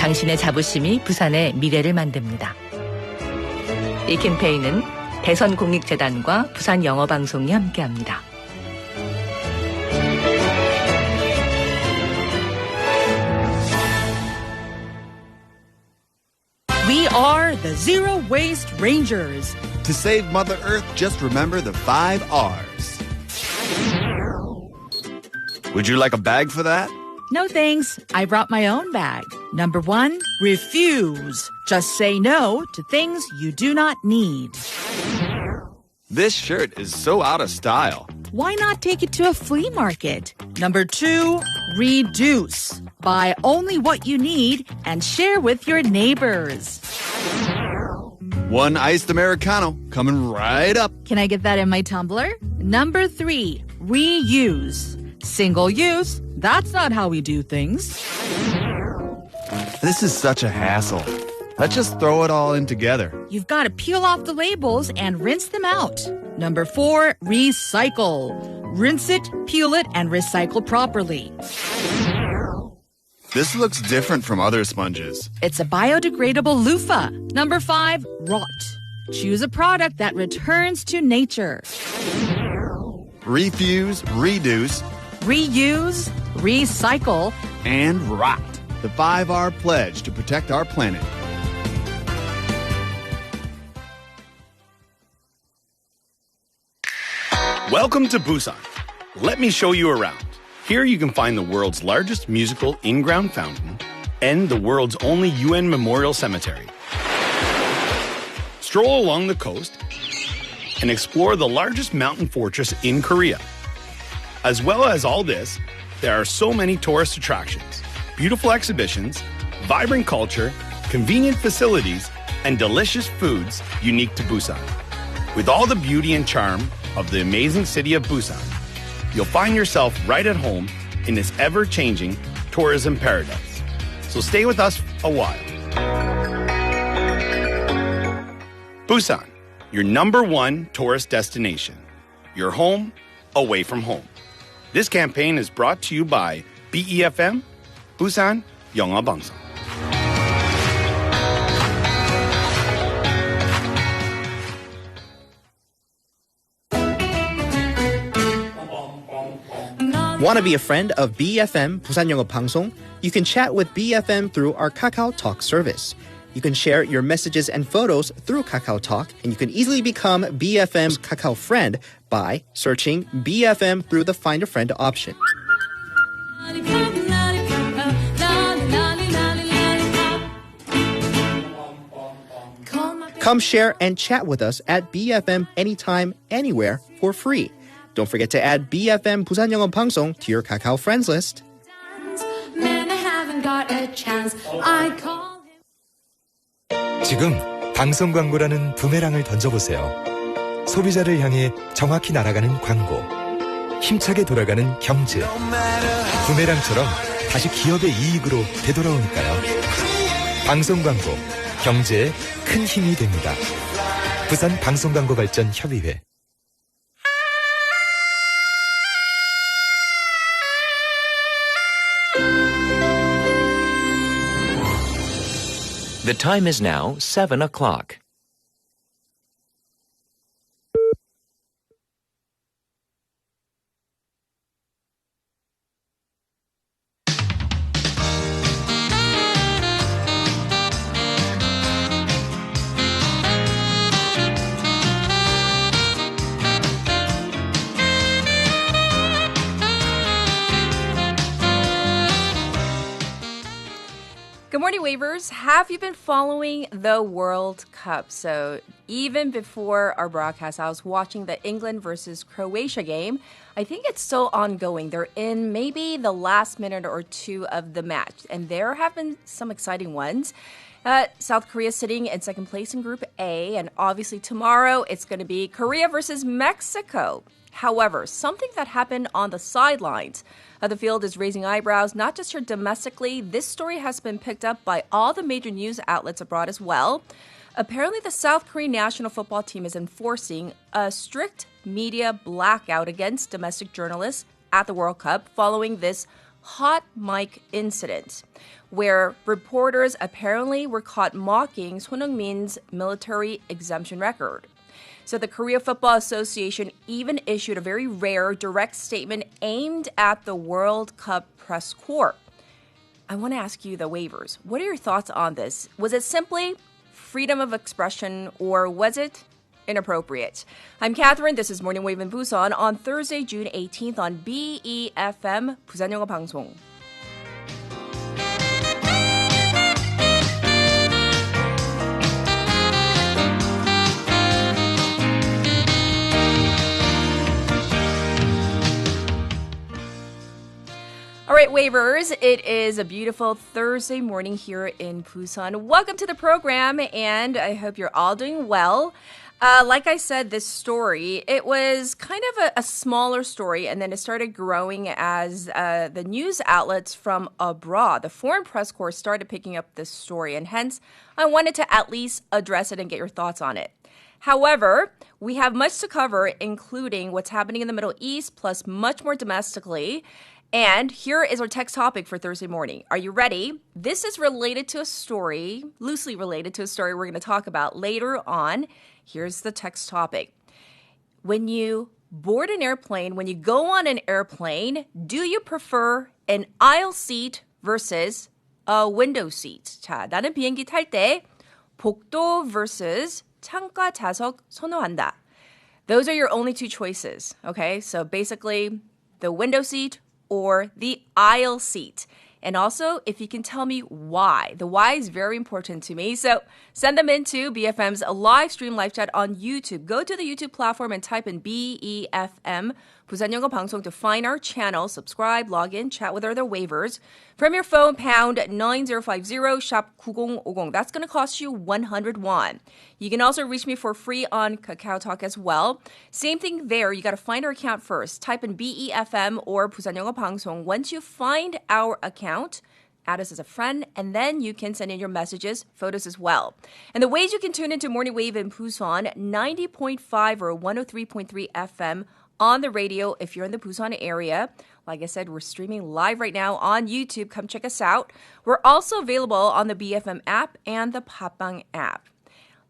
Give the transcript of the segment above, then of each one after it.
당신의 자부심이 부산의 미래를 만듭니다. 이 캠페인은 대선공익재단과 부산영어방송이 함께합니다. We are the Zero Waste Rangers. To save Mother Earth, just remember the 5 R's. Would you like a bag for that? No thanks. I brought my own bag. Number 1, refuse. Just say no to things you do not need. This shirt is so out of style. Why not take it to a flea market? Number 2, reduce. Buy only what you need and share with your neighbors. 1 iced Americano coming right up. Can I get that in my tumbler? Number 3, reuse. Single use, that's not how we do things. This is such a hassle. Let's just throw it all in together. You've got to peel off the labels and rinse them out. Number 4, recycle. Rinse it, peel it, and recycle properly. This looks different from other sponges. It's a biodegradable loofah. Number 5, rot. Choose a product that returns to nature. Refuse, reduce, Reuse, recycle, and rot. The 5R pledge to protect our planet. Welcome to Busan. Let me show you around. Here you can find the world's largest musical in-ground fountain and the world's only UN memorial cemetery. Stroll along the coast and explore the largest mountain fortress in Korea. As well as all this, there are so many tourist attractions, beautiful exhibitions, vibrant culture, convenient facilities, and delicious foods unique to Busan. With all the beauty and charm of the amazing city of Busan, you'll find yourself right at home in this ever-changing tourism paradise. So stay with us a while. Busan, your number 1 tourist destination. Your home, away from home. This campaign is brought to you by BEFM, Busan 영어방송. Want to be a friend of BFM 부산영어방송? You can chat with BFM through our Kakao Talk service. You can share your messages and photos through Kakao Talk, and you can easily become BFM's Kakao friend by searching BFM through the Find a Friend option. Come share and chat with us at BFM anytime, anywhere for free. Don't forget to add BFM 부산영어방송 to your Kakao friends list. 지금 방송 광고라는 부메랑을 던져보세요. 소비자를 향해 정확히 날아가는 광고. 힘차게 돌아가는 경제. 부메랑처럼 다시 기업의 이익으로 되돌아오니까요. 방송 광고, 경제에 큰 힘이 됩니다. 부산 방송광고발전협의회. The time is now 7 o'clock. Good morning, Wavers. Have you been following the World Cup? So even before our broadcast, I was watching the England versus Croatia game. I think it's still ongoing. They're in maybe the last minute or two of the match, and there have been some exciting ones. South Korea sitting in second place in Group A, and obviously tomorrow it's going to be Korea versus Mexico. However, something that happened on the sidelines of the field is raising eyebrows, not just here domestically. This story has been picked up by all the major news outlets abroad as well. Apparently, the South Korean national football team is enforcing a strict media blackout against domestic journalists at the World Cup following this hot mic incident, where reporters apparently were caught mocking Son Heung-min's military exemption record. So the Korea Football Association even issued a very rare direct statement aimed at the World Cup press corps. I want to ask you the waivers. What are your thoughts on this? Was it simply freedom of expression or was it inappropriate? I'm Catherine. This is Morning Wave in Busan on Thursday, June 18th on BEFM 부산영어방송. All right, Wavers, it is a beautiful Thursday morning here in Busan. Welcome to the program, and I hope you're all doing well. Like I said, this story, it was kind of a smaller story, and then it started growing as the news outlets from abroad, the foreign press corps, started picking up this story, and hence I wanted to at least address it and get your thoughts on it. However, we have much to cover, including what's happening in the Middle East, plus much more domestically. And here is our text topic for Thursday morning. Are you ready? This is related to a story, loosely related to a story we're going to talk about later on. Here's the text topic. When you board an airplane, when you go on an airplane, do you prefer an aisle seat versus a window seat? 자, 나는 비행기 탈 때 복도 versus 창가 좌석 선호한다. Those are your only two choices, okay? So basically, the window seat or the aisle seat. And also, if you can tell me why. The why is very important to me. So send them into BFM's live stream live chat on YouTube. Go to the YouTube platform and type in BEFM 부산영어방송 to find our channel. Subscribe, log in, chat with other waivers. From your phone, pound 9050, shop 9050. That's going to cost you 100 won. You can also reach me for free on Kakao Talk as well. Same thing there. You got to find our account first. Type in BEFM or 부산영어방송. Once you find our account, add us as a friend, and then you can send in your messages, photos as well. And the ways you can tune into Morning Wave in Busan, 90.5 or 103.3 FM on the radio if you're in the Busan area. Like I said, we're streaming live right now on YouTube. Come check us out. We're also available on the BFM app and the Popbang app.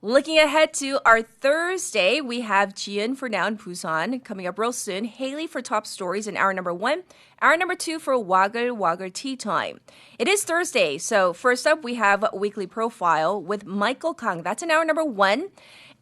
Looking ahead to our Thursday, we have Jian for Now in Busan coming up real soon. Haley for Top Stories in hour number 1. Hour number 2 for Waggle Tea Time. It is Thursday, so first up we have a weekly profile with Michael Kang. That's in hour number 1.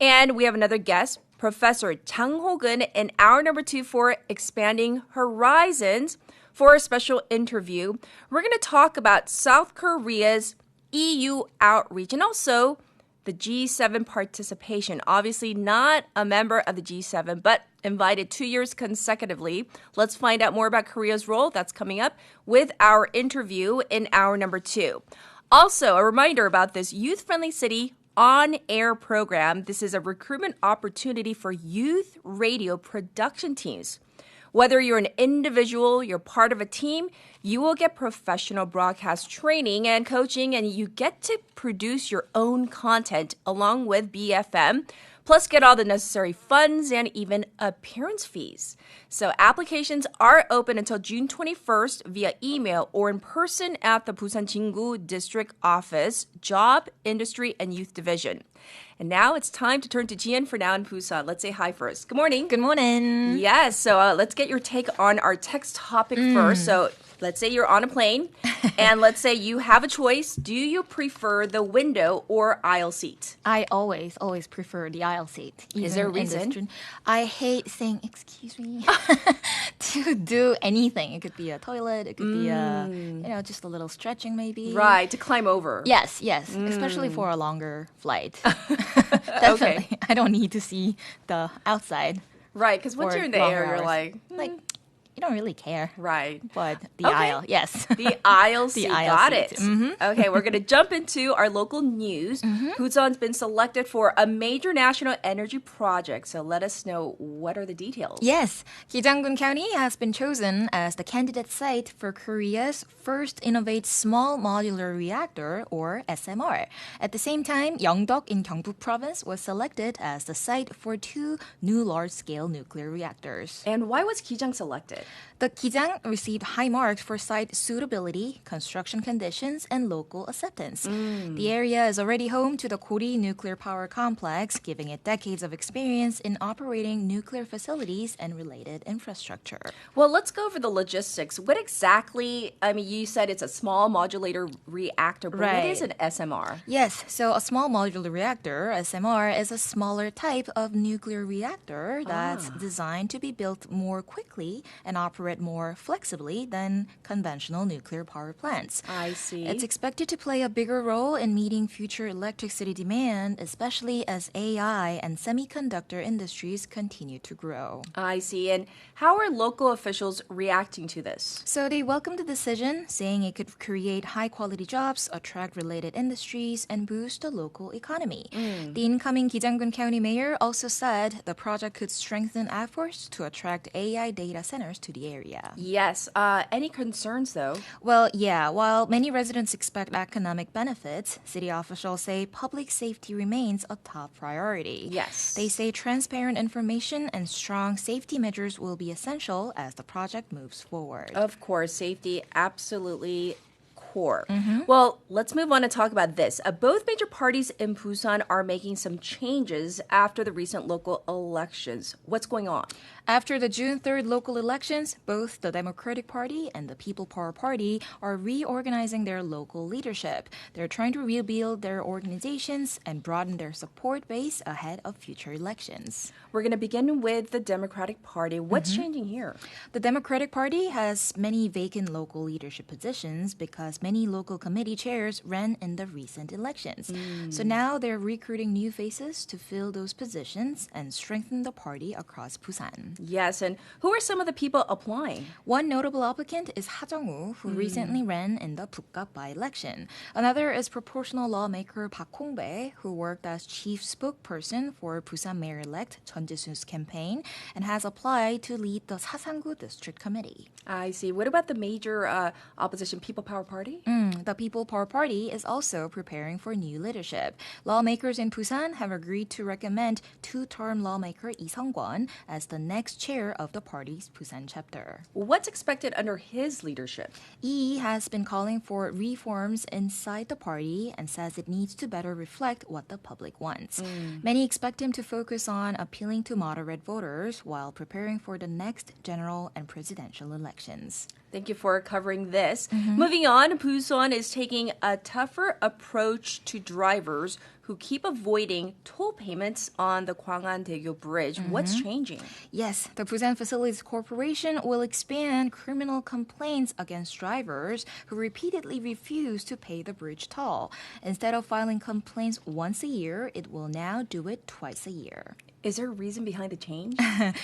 And we have another guest, Professor Chang Ho-gun, in hour number 2 for Expanding Horizons for a special interview. We're going to talk about South Korea's EU outreach and also the G7 participation. Obviously not a member of the G7, but invited 2 years consecutively. Let's find out more about Korea's role. That's coming up with our interview in hour number 2. Also, a reminder about this youth-friendly city on-air program. This is a recruitment opportunity for youth radio production teams. Whether you're an individual, you're part of a team, you will get professional broadcast training and coaching, and you get to produce your own content along with BFM, plus get all the necessary funds and even appearance fees. So applications are open until June 21st via email or in person at the Busan Jingu District Office, Job, Industry, and Youth Division. And now it's time to turn to Jian for Now in Busan. Let's say hi first. Good morning. Good morning. Yes, so let's get your take on our text topic first. So let's say you're on a plane, and let's say you have a choice. Do you prefer the window or aisle seat? I always prefer the aisle seat. Is there a reason? I hate saying, excuse me, to do anything. It could be a toilet. It could be just a little stretching maybe. Right, to climb over. Yes, especially for a longer flight. Definitely. Okay. I don't need to see the outside. Right, because once you're in the air, you're like... You don't really care. Right. But the aisle, yes. The aisle seat. Got it. Mm-hmm. Okay, we're going to jump into our local news. Busan's been selected for a major national energy project. So let us know, what are the details? Yes. Gyeonggi County has been chosen as the candidate site for Korea's first Innovate Small Modular Reactor, or SMR. At the same time, Yeongdeok in Gyeongbuk Province was selected as the site for 2 new large-scale nuclear reactors. And why was Gijang selected? The Gijang received high marks for site suitability, construction conditions, and local acceptance. The area is already home to the Gori nuclear power complex, giving it decades of experience in operating nuclear facilities and related infrastructure. Well, let's go over the logistics. What exactly, you said it's a small modulator reactor, but what is an SMR? Yes, so a small modular reactor, SMR, is a smaller type of nuclear reactor that's designed to be built more quickly and operate more flexibly than conventional nuclear power plants. I see. It's expected to play a bigger role in meeting future electricity demand, especially as AI and semiconductor industries continue to grow. I see. And how are local officials reacting to this? So they welcomed the decision, saying it could create high-quality jobs, attract related industries, and boost the local economy. The incoming Gijang-gun County mayor also said the project could strengthen efforts to attract AI data centers to the area. Yes. Any concerns, though? Well, yeah, while many residents expect economic benefits, city officials say public safety remains a top priority. Yes. They say transparent information and strong safety measures will be essential as the project moves forward. Of course, safety absolutely core. Well, let's move on and talk about this. Both major parties in Busan are making some changes after the recent local elections. What's going on? After the June 3rd local elections, both the Democratic Party and the People Power Party are reorganizing their local leadership. They're trying to rebuild their organizations and broaden their support base ahead of future elections. We're going to begin with the Democratic Party. What's changing here? The Democratic Party has many vacant local leadership positions because many local committee chairs ran in the recent elections. So now they're recruiting new faces to fill those positions and strengthen the party across Busan. Yes, and who are some of the people applying? One notable applicant is Ha Jung-woo, who recently ran in the Bukgap by-election. Another is proportional lawmaker Park Hong-bae, who worked as chief spokesperson for Busan Mayor-elect Chun Jae-su's campaign and has applied to lead the Sasangu District Committee. I see. What about the major opposition People Power Party? The People Power Party is also preparing for new leadership. Lawmakers in Busan have agreed to recommend two-term lawmaker Lee Seung-kwon as the next chair of the party's Busan chapter. What's expected under his leadership? Lee has been calling for reforms inside the party and says it needs to better reflect what the public wants. Many expect him to focus on appealing to moderate voters while preparing for the next general and presidential elections. Thank you for covering this. Moving on, Busan is taking a tougher approach to drivers who keep avoiding toll payments on the 광안대교 bridge. What's changing? Yes, the Busan Facilities Corporation will expand criminal complaints against drivers who repeatedly refuse to pay the bridge toll. Instead of filing complaints once a year, it will now do it twice a year. Is there a reason behind the change?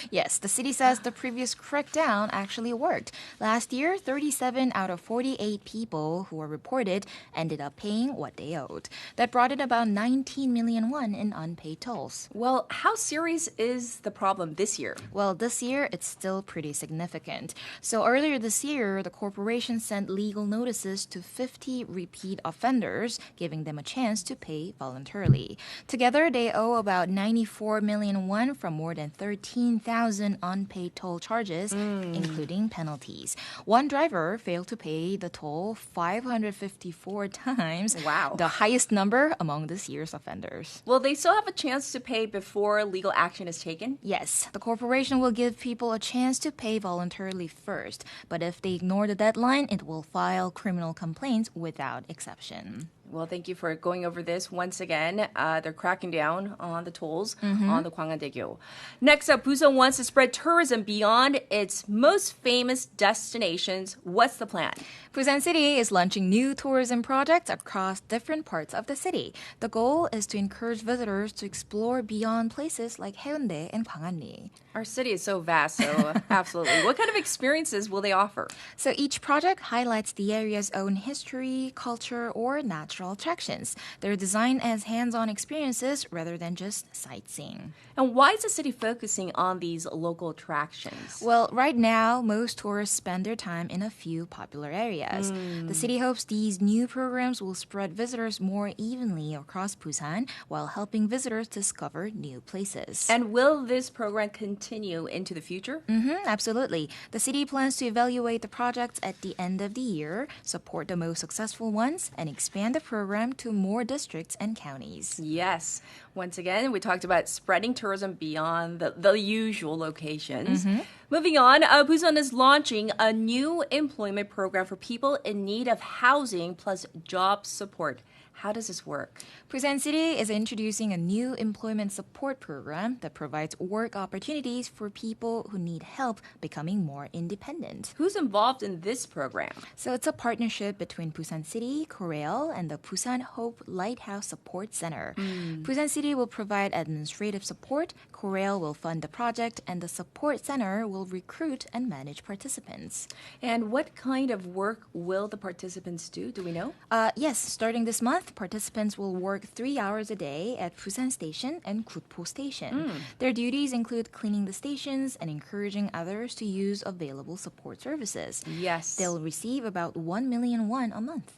Yes, the city says the previous crackdown actually worked. Last year, 37 out of 48 people who were reported ended up paying what they owed. That brought in about 19 million won in unpaid tolls. Well, how serious is the problem this year? Well, this year, it's still pretty significant. So earlier this year, the corporation sent legal notices to 50 repeat offenders, giving them a chance to pay voluntarily. Together, they owe about 94 million won from more than 13,000 unpaid toll charges, including penalties. One driver failed to pay the toll 554 times. Wow. The highest number among this year's offenders. Will they still have a chance to pay before legal action is taken? Yes, the corporation will give people a chance to pay voluntarily first, but if they ignore the deadline, it will file criminal complaints without exception. Well, thank you for going over this once again. They're cracking down on the tolls on the 광안대교. Next up, Busan wants to spread tourism beyond its most famous destinations. What's the plan? Busan City is launching new tourism projects across different parts of the city. The goal is to encourage visitors to explore beyond places like Haeundae and Gwanghwaneom. Our city is so vast, so absolutely. What kind of experiences will they offer? So each project highlights the area's own history, culture, or natural cultural attractions. They're designed as hands-on experiences rather than just sightseeing. And why is the city focusing on these local attractions? Well, right now, most tourists spend their time in a few popular areas. The city hopes these new programs will spread visitors more evenly across Busan while helping visitors discover new places. And will this program continue into the future? Absolutely. The city plans to evaluate the projects at the end of the year, support the most successful ones, and expand the program to more districts and counties. Yes. Once again, we talked about spreading tourism beyond the usual locations. Moving on, Busan is launching a new employment program for people in need of housing plus job support. How does this work? Busan City is introducing a new employment support program that provides work opportunities for people who need help becoming more independent. Who's involved in this program? So it's a partnership between Busan City, Korail, and the Busan Hope Lighthouse Support Center. Busan City will provide administrative support, Korail will fund the project, and the support center will recruit and manage participants. And what kind of work will the participants do? Do we know? Yes, starting this month, participants will work 3 hours a day at Busan Station and Gutpo Station. Their duties include cleaning the stations and encouraging others to use available support services. Yes. They'll receive about 1 million won a month.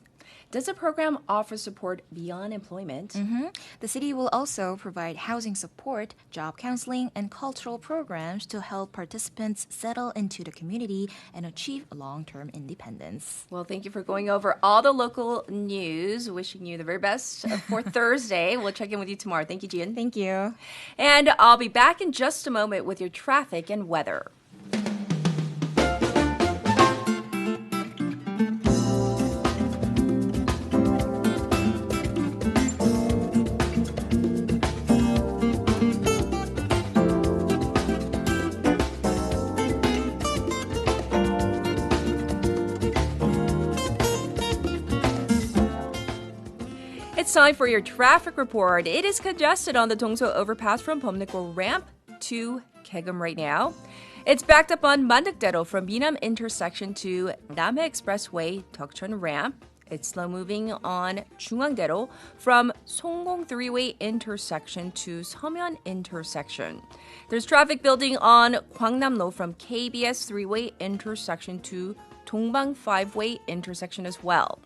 Does the program offer support beyond employment? The city will also provide housing support, job counseling, and cultural programs to help participants settle into the community and achieve long-term independence. Well, thank you for going over all the local news. Wishing you the very best for Thursday. We'll check in with you tomorrow. Thank you, Jian. Thank you. And I'll be back in just a moment with your traffic and weather. It's time for your traffic report. It is congested on the Dongso overpass from Bomnekgo ramp to Kaegum right now. It's backed up on Mandakdero from Minam intersection to Namhae Expressway Deokcheon ramp. It's slow moving on Jungangdero from Songgong 3-way intersection to Seomyeon intersection. There's traffic building on Gwangnam-lo from KBS 3-way intersection to Dongbang 5-way intersection as well.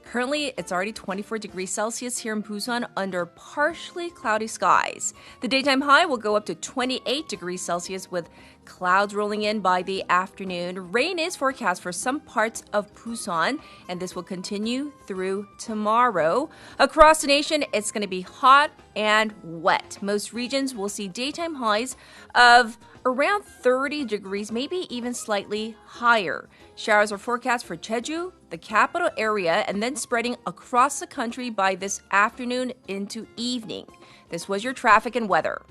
Currently, it's already 24 degrees Celsius here in Busan under partially cloudy skies. The daytime high will go up to 28 degrees Celsius with clouds rolling in by the afternoon. Rain is forecast for some parts of Busan, and this will continue through tomorrow. Across the nation, it's going to be hot and wet. Most regions will see daytime highs of around 30 degrees, maybe even slightly higher. Showers are forecast for Jeju, the capital area, and then spreading across the country by this afternoon into evening. This was your traffic and weather.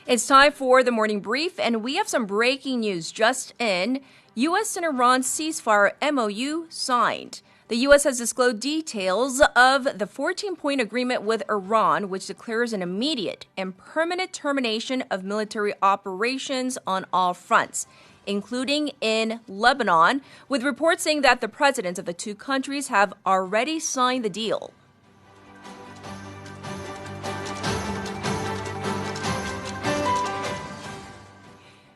It's time for the morning brief, and we have some breaking news just in. U.S. and Iran ceasefire MOU signed. The U.S. has disclosed details of the 14-point agreement with Iran, which declares an immediate and permanent termination of military operations on all fronts, including in Lebanon, with reports saying that the presidents of the two countries have already signed the deal.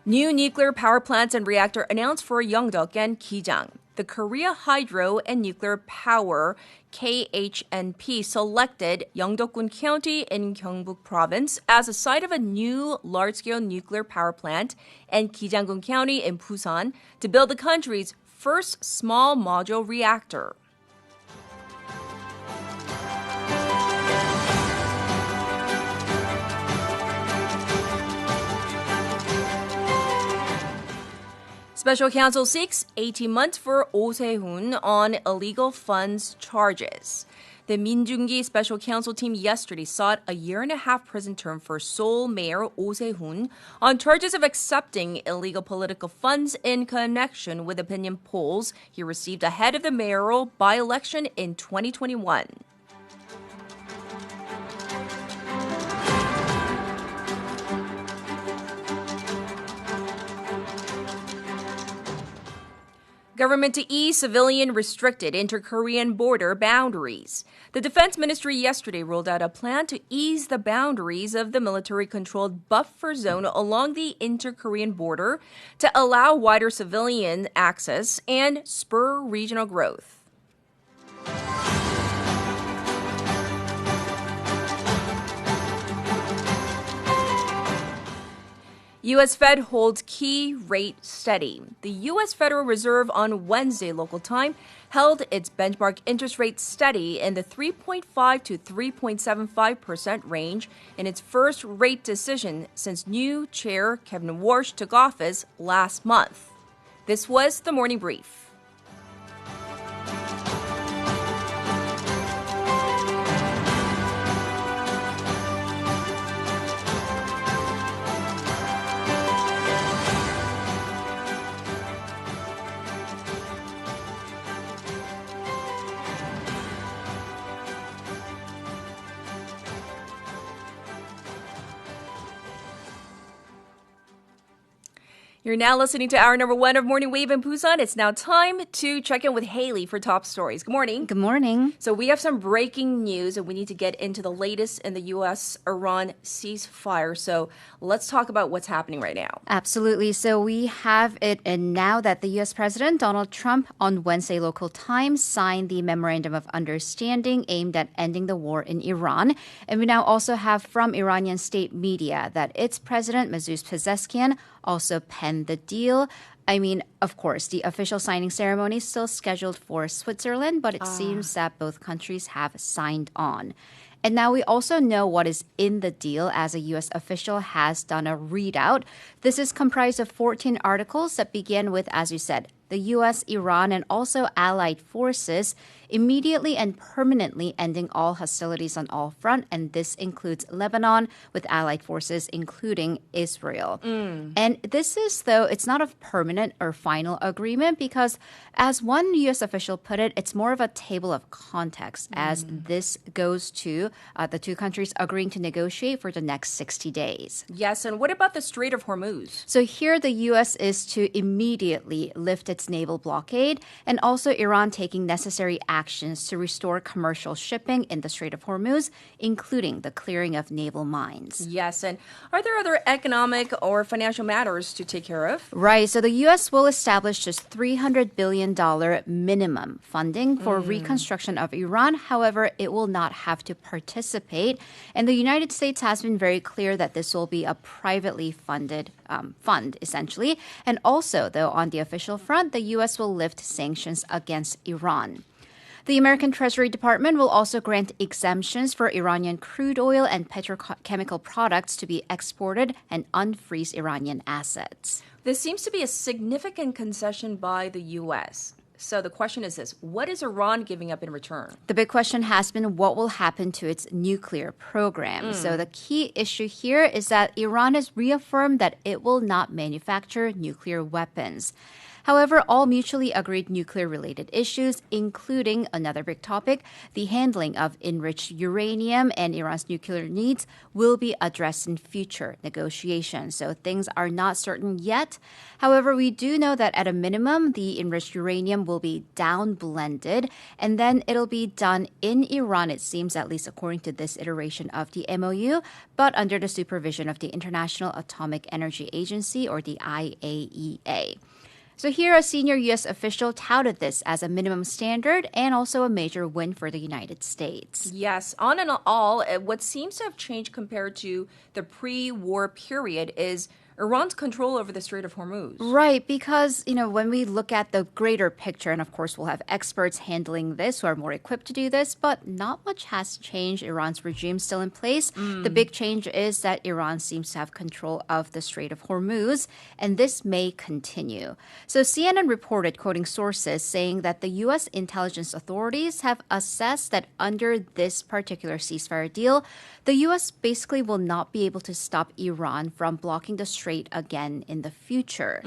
New nuclear power plants and reactor announced for Yeongdeok and Gijang. The Korea Hydro and Nuclear Power KHNP selected Yeongdeok-gun County in Gyeongbuk Province as a site of a new large-scale nuclear power plant, and Gijang-gun County in Busan to build the country's first small module reactor. Special counsel seeks 18 months for Oh Se-hoon on illegal funds charges. The Minjungi Special Counsel team yesterday sought a 1.5-year prison term for Seoul Mayor Oh Se-hoon on charges of accepting illegal political funds in connection with opinion polls he received ahead of the mayoral by-election in 2021. Government to ease civilian restricted inter-Korean border boundaries. The Defense Ministry yesterday rolled out a plan to ease the boundaries of the military-controlled buffer zone along the inter-Korean border to allow wider civilian access and spur regional growth. U.S. Fed holds key rate steady. The U.S. Federal Reserve on Wednesday local time held its benchmark interest rate steady in the 3.5 to 3.75% range in its first rate decision since new chair Kevin Warsh took office last month. This was the Morning Brief. You're now listening to hour number 1 of Morning Wave in Busan. It's now time to check in with Haley for top stories. Good morning. Good morning. So we have some breaking news, and we need to get into the latest in the U.S.-Iran ceasefire. So let's talk about what's happening right now. Absolutely. So we have it in now that the U.S. President Donald Trump on Wednesday local time signed the Memorandum of Understanding aimed at ending the war in Iran. And we now also have from Iranian state media that its president, Masoud Pezeshkian, also penned the deal. I mean, of course, the official signing ceremony is still scheduled for Switzerland, but it seems that both countries have signed on. And now we also know what is in the deal as a U.S. official has done a readout. This is comprised of 14 articles that begin with, as you said, the U.S., Iran, and also allied forces immediately and permanently ending all hostilities on all fronts, and this includes Lebanon with allied forces, including Israel. And this is, though, it's not a permanent or final agreement because, as one U.S. official put it, it's more of a table of context as this goes to the two countries agreeing to negotiate for the next 60 days. Yes, and what about the Strait of Hormuz? So here the U.S. is to immediately lift its naval blockade and also Iran taking necessary actions to restore commercial shipping in the Strait of Hormuz, including the clearing of naval mines. Yes, and are there other economic or financial matters to take care of? Right, so the U.S. will establish just $300 billion minimum funding for reconstruction of Iran. However, it will not have to participate. And the United States has been very clear that this will be a privately funded fund, essentially. And also, though, on the official front, the U.S. will lift sanctions against Iran. The American Treasury Department will also grant exemptions for Iranian crude oil and petrochemical products to be exported and unfreeze Iranian assets. This seems to be a significant concession by the U.S. So the question is this, what is Iran giving up in return? The big question has been what will happen to its nuclear program. So the key issue here is that Iran has reaffirmed that it will not manufacture nuclear weapons. However, all mutually agreed nuclear-related issues, including another big topic, the handling of enriched uranium and Iran's nuclear needs, will be addressed in future negotiations. So things are not certain yet. However, we do know that at a minimum, the enriched uranium will be down-blended, and then it'll be done in Iran, it seems, at least according to this iteration of the MOU, but under the supervision of the International Atomic Energy Agency, or the IAEA. So here, a senior U.S. official touted this as a minimum standard and also a major win for the United States. Yes, on and all, what seems to have changed compared to the pre-war period is Iran's control over the Strait of Hormuz. Right, because, when we look at the greater picture, and of course we'll have experts handling this who are more equipped to do this, but not much has changed. Iran's regime still in place. The big change is that Iran seems to have control of the Strait of Hormuz, and this may continue. So CNN reported, quoting sources, saying that the U.S. intelligence authorities have assessed that under this particular ceasefire deal, the U.S. basically will not be able to stop Iran from blocking the strait again in the future.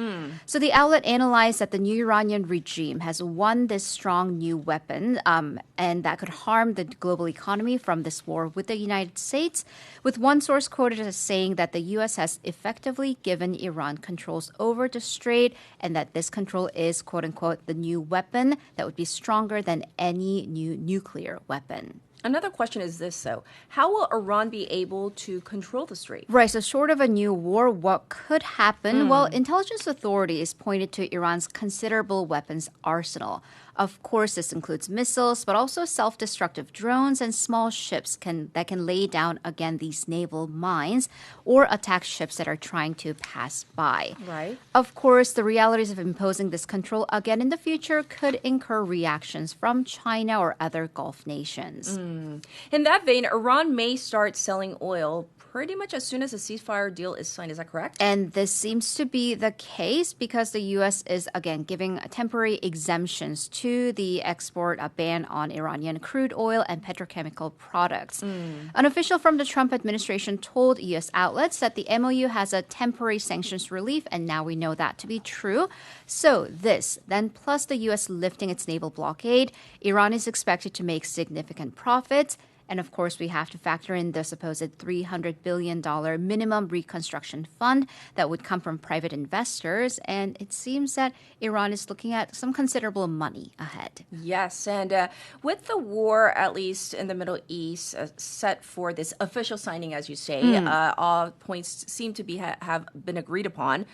So the outlet analyzed that the new Iranian regime has won this strong new weapon, and that could harm the global economy from this war with the United States, with one source quoted as saying that the U.S. has effectively given Iran controls over the strait, and that this control is, quote-unquote, the new weapon that would be stronger than any new nuclear weapon. Another question is this, though. How will Iran be able to control the strait? Right, so short of a new war, what could happen? Well, intelligence authorities pointed to Iran's considerable weapons arsenal. Of course, this includes missiles, but also self-destructive drones and small ships that can lay down, again, these naval mines or attack ships that are trying to pass by. Right. Of course, the realities of imposing this control again in the future could incur reactions from China or other Gulf nations. In that vein, Iran may start selling oil pretty much as soon as a ceasefire deal is signed. Is that correct? And this seems to be the case because the U.S. is, again, giving temporary exemptions to the export ban on Iranian crude oil and petrochemical products. An official from the Trump administration told U.S. outlets that the MOU has a temporary sanctions relief, and now we know that to be true. So this, then plus the U.S. lifting its naval blockade, Iran is expected to make significant profits. And of course, we have to factor in the supposed $300 billion minimum reconstruction fund that would come from private investors. And it seems that Iran is looking at some considerable money ahead. Yes, and with the war, at least in the Middle East, set for this official signing, as you say, all points seem to be have been agreed upon.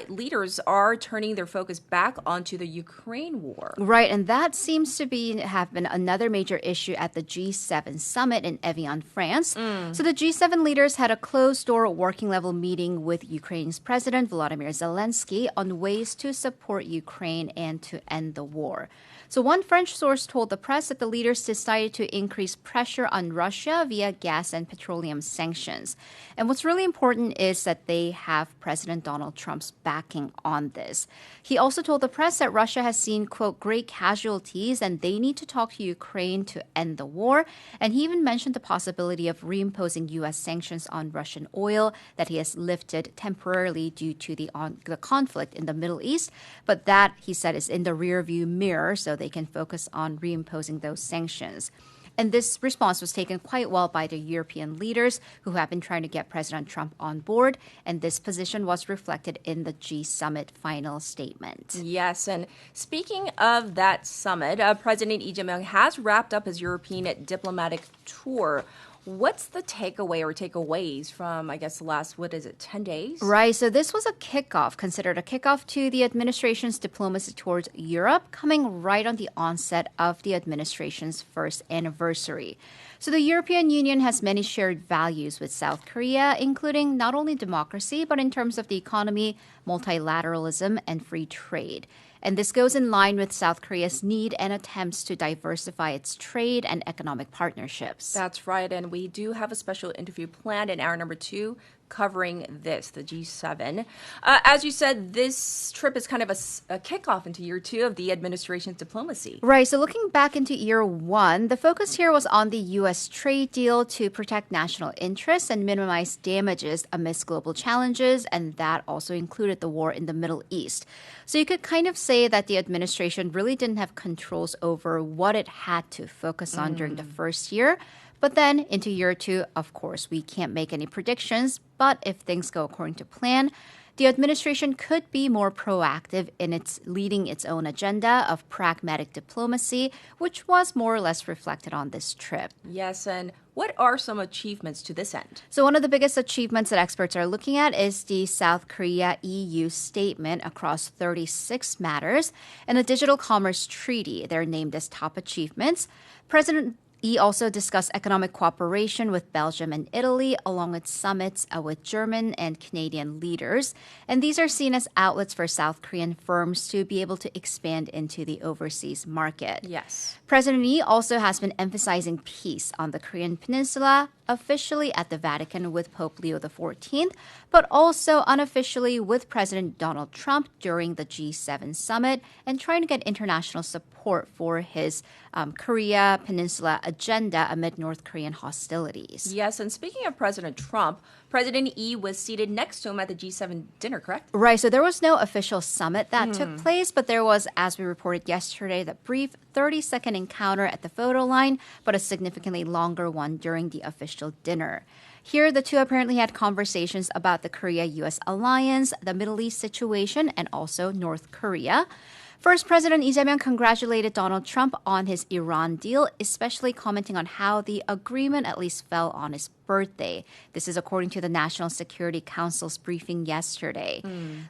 Leaders are turning their focus back onto the Ukraine war. Right, and that seems to have been another major issue at the G7 summit in Evian, France. So the G7 leaders had a closed-door working-level meeting with Ukraine's President Volodymyr Zelensky on ways to support Ukraine and to end the war. So one French source told the press that the leaders decided to increase pressure on Russia via gas and petroleum sanctions. And what's really important is that they have President Donald Trump's backing on this. He also told the press that Russia has seen, quote, great casualties and they need to talk to Ukraine to end the war. And he even mentioned the possibility of reimposing U.S. sanctions on Russian oil that he has lifted temporarily due to the conflict in the Middle East. But that, he said, is in the rearview mirror, so they can focus on reimposing those sanctions. And this response was taken quite well by the European leaders who have been trying to get President Trump on board. And this position was reflected in the G-Summit final statement. Yes, and speaking of that summit, President Lee Jae-myung has wrapped up his European diplomatic tour. What's the takeaway or takeaways from, I guess, the last, 10 days? Right. So this was a kickoff, considered a kickoff to the administration's diplomacy towards Europe, coming right on the onset of the administration's first anniversary. So the European Union has many shared values with South Korea, including not only democracy, but in terms of the economy, multilateralism, and free trade. And this goes in line with South Korea's need and attempts to diversify its trade and economic partnerships. That's right. And we do have a special interview planned in hour number 2 covering this, the G7. As you said, this trip is kind of a kickoff into year 2 of the administration's diplomacy. Right. So looking back into year 1, the focus here was on the U.S. trade deal to protect national interests and minimize damages amidst global challenges. And that also included the war in the Middle East. So you could kind of say that the administration really didn't have controls over what it had to focus on during the first year. But then into year 2, of course, we can't make any predictions. But if things go according to plan, the administration could be more proactive in its leading its own agenda of pragmatic diplomacy, which was more or less reflected on this trip. Yes, and what are some achievements to this end? So one of the biggest achievements that experts are looking at is the South Korea-EU statement across 36 matters and the Digital Commerce Treaty. They're named as top achievements. President Yi also discussed economic cooperation with Belgium and Italy, along with summits with German and Canadian leaders. And these are seen as outlets for South Korean firms to be able to expand into the overseas market. Yes. President Yi also has been emphasizing peace on the Korean peninsula, officially at the Vatican with Pope Leo XIV, but also unofficially with President Donald Trump during the G7 summit and trying to get international support for his Korea Peninsula agenda amid North Korean hostilities. Yes, and speaking of President Trump, President Yi was seated next to him at the G7 dinner, correct? Right, so there was no official summit that took place, but there was, as we reported yesterday, that brief 30-second encounter at the photo line, but a significantly longer one during the official dinner. Here, the two apparently had conversations about the Korea-U.S. alliance, the Middle East situation, and also North Korea. First, President Lee Jae-myung congratulated Donald Trump on his Iran deal, especially commenting on how the agreement at least fell on his birthday. This is according to the National Security Council's briefing yesterday.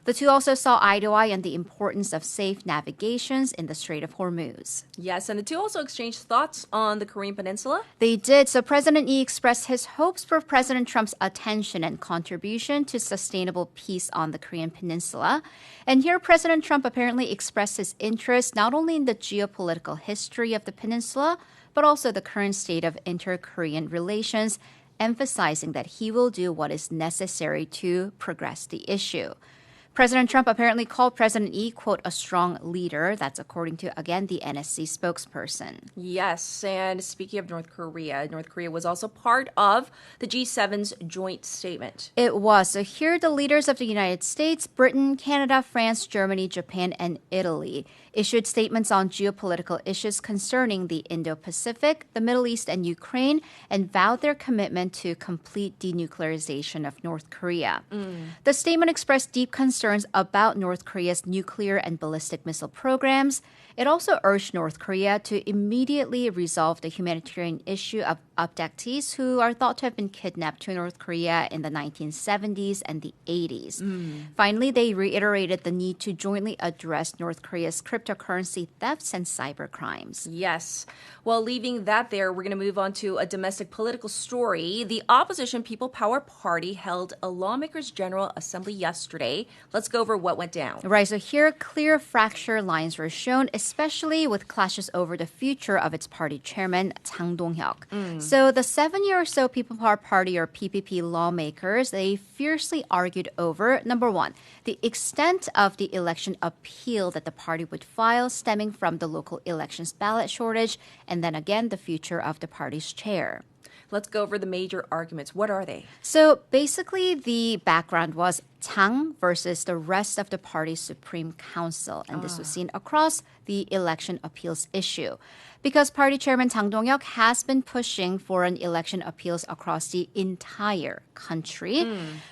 The two also saw eye to eye on the importance of safe navigations in the Strait of Hormuz. Yes, and the two also exchanged thoughts on the Korean Peninsula. They did. So President Yi expressed his hopes for President Trump's attention and contribution to sustainable peace on the Korean Peninsula. And here, President Trump apparently expressed his interest not only in the geopolitical history of the peninsula, but also the current state of inter-Korean relations, emphasizing that he will do what is necessary to progress the issue. President Trump apparently called President Yi, quote, a strong leader. That's according to, again, the NSC spokesperson. Yes, and speaking of North Korea was also part of the G7's joint statement. It was. So here the leaders of the United States, Britain, Canada, France, Germany, Japan, and Italy issued statements on geopolitical issues concerning the Indo-Pacific, the Middle East, and Ukraine, and vowed their commitment to complete denuclearization of North Korea. The statement expressed deep concerns about North Korea's nuclear and ballistic missile programs. It also urged North Korea to immediately resolve the humanitarian issue of abductees who are thought to have been kidnapped to North Korea in the 1970s and the 80s. Finally, they reiterated the need to jointly address North Korea's cryptocurrency thefts and cybercrimes. Yes. Well, leaving that there, we're going to move on to a domestic political story. The opposition People Power Party held a lawmakers' general assembly yesterday. Let's go over what went down. Right, so here clear fracture lines were shown, especially with clashes over the future of its party chairman, Jang Dong-hyuk. So the 7-year or so People Power Party or PPP lawmakers, they fiercely argued over, number one, the extent of the election appeal that the party would file stemming from the local elections ballot shortage, and then again, the future of the party's chair. Let's go over the major arguments. What are they? So basically, the background was Jang versus the rest of the party's Supreme Council. And this was seen across the election appeals issue. Because party chairman Jang Dong-hyuk has been pushing for an election appeals across the entire country,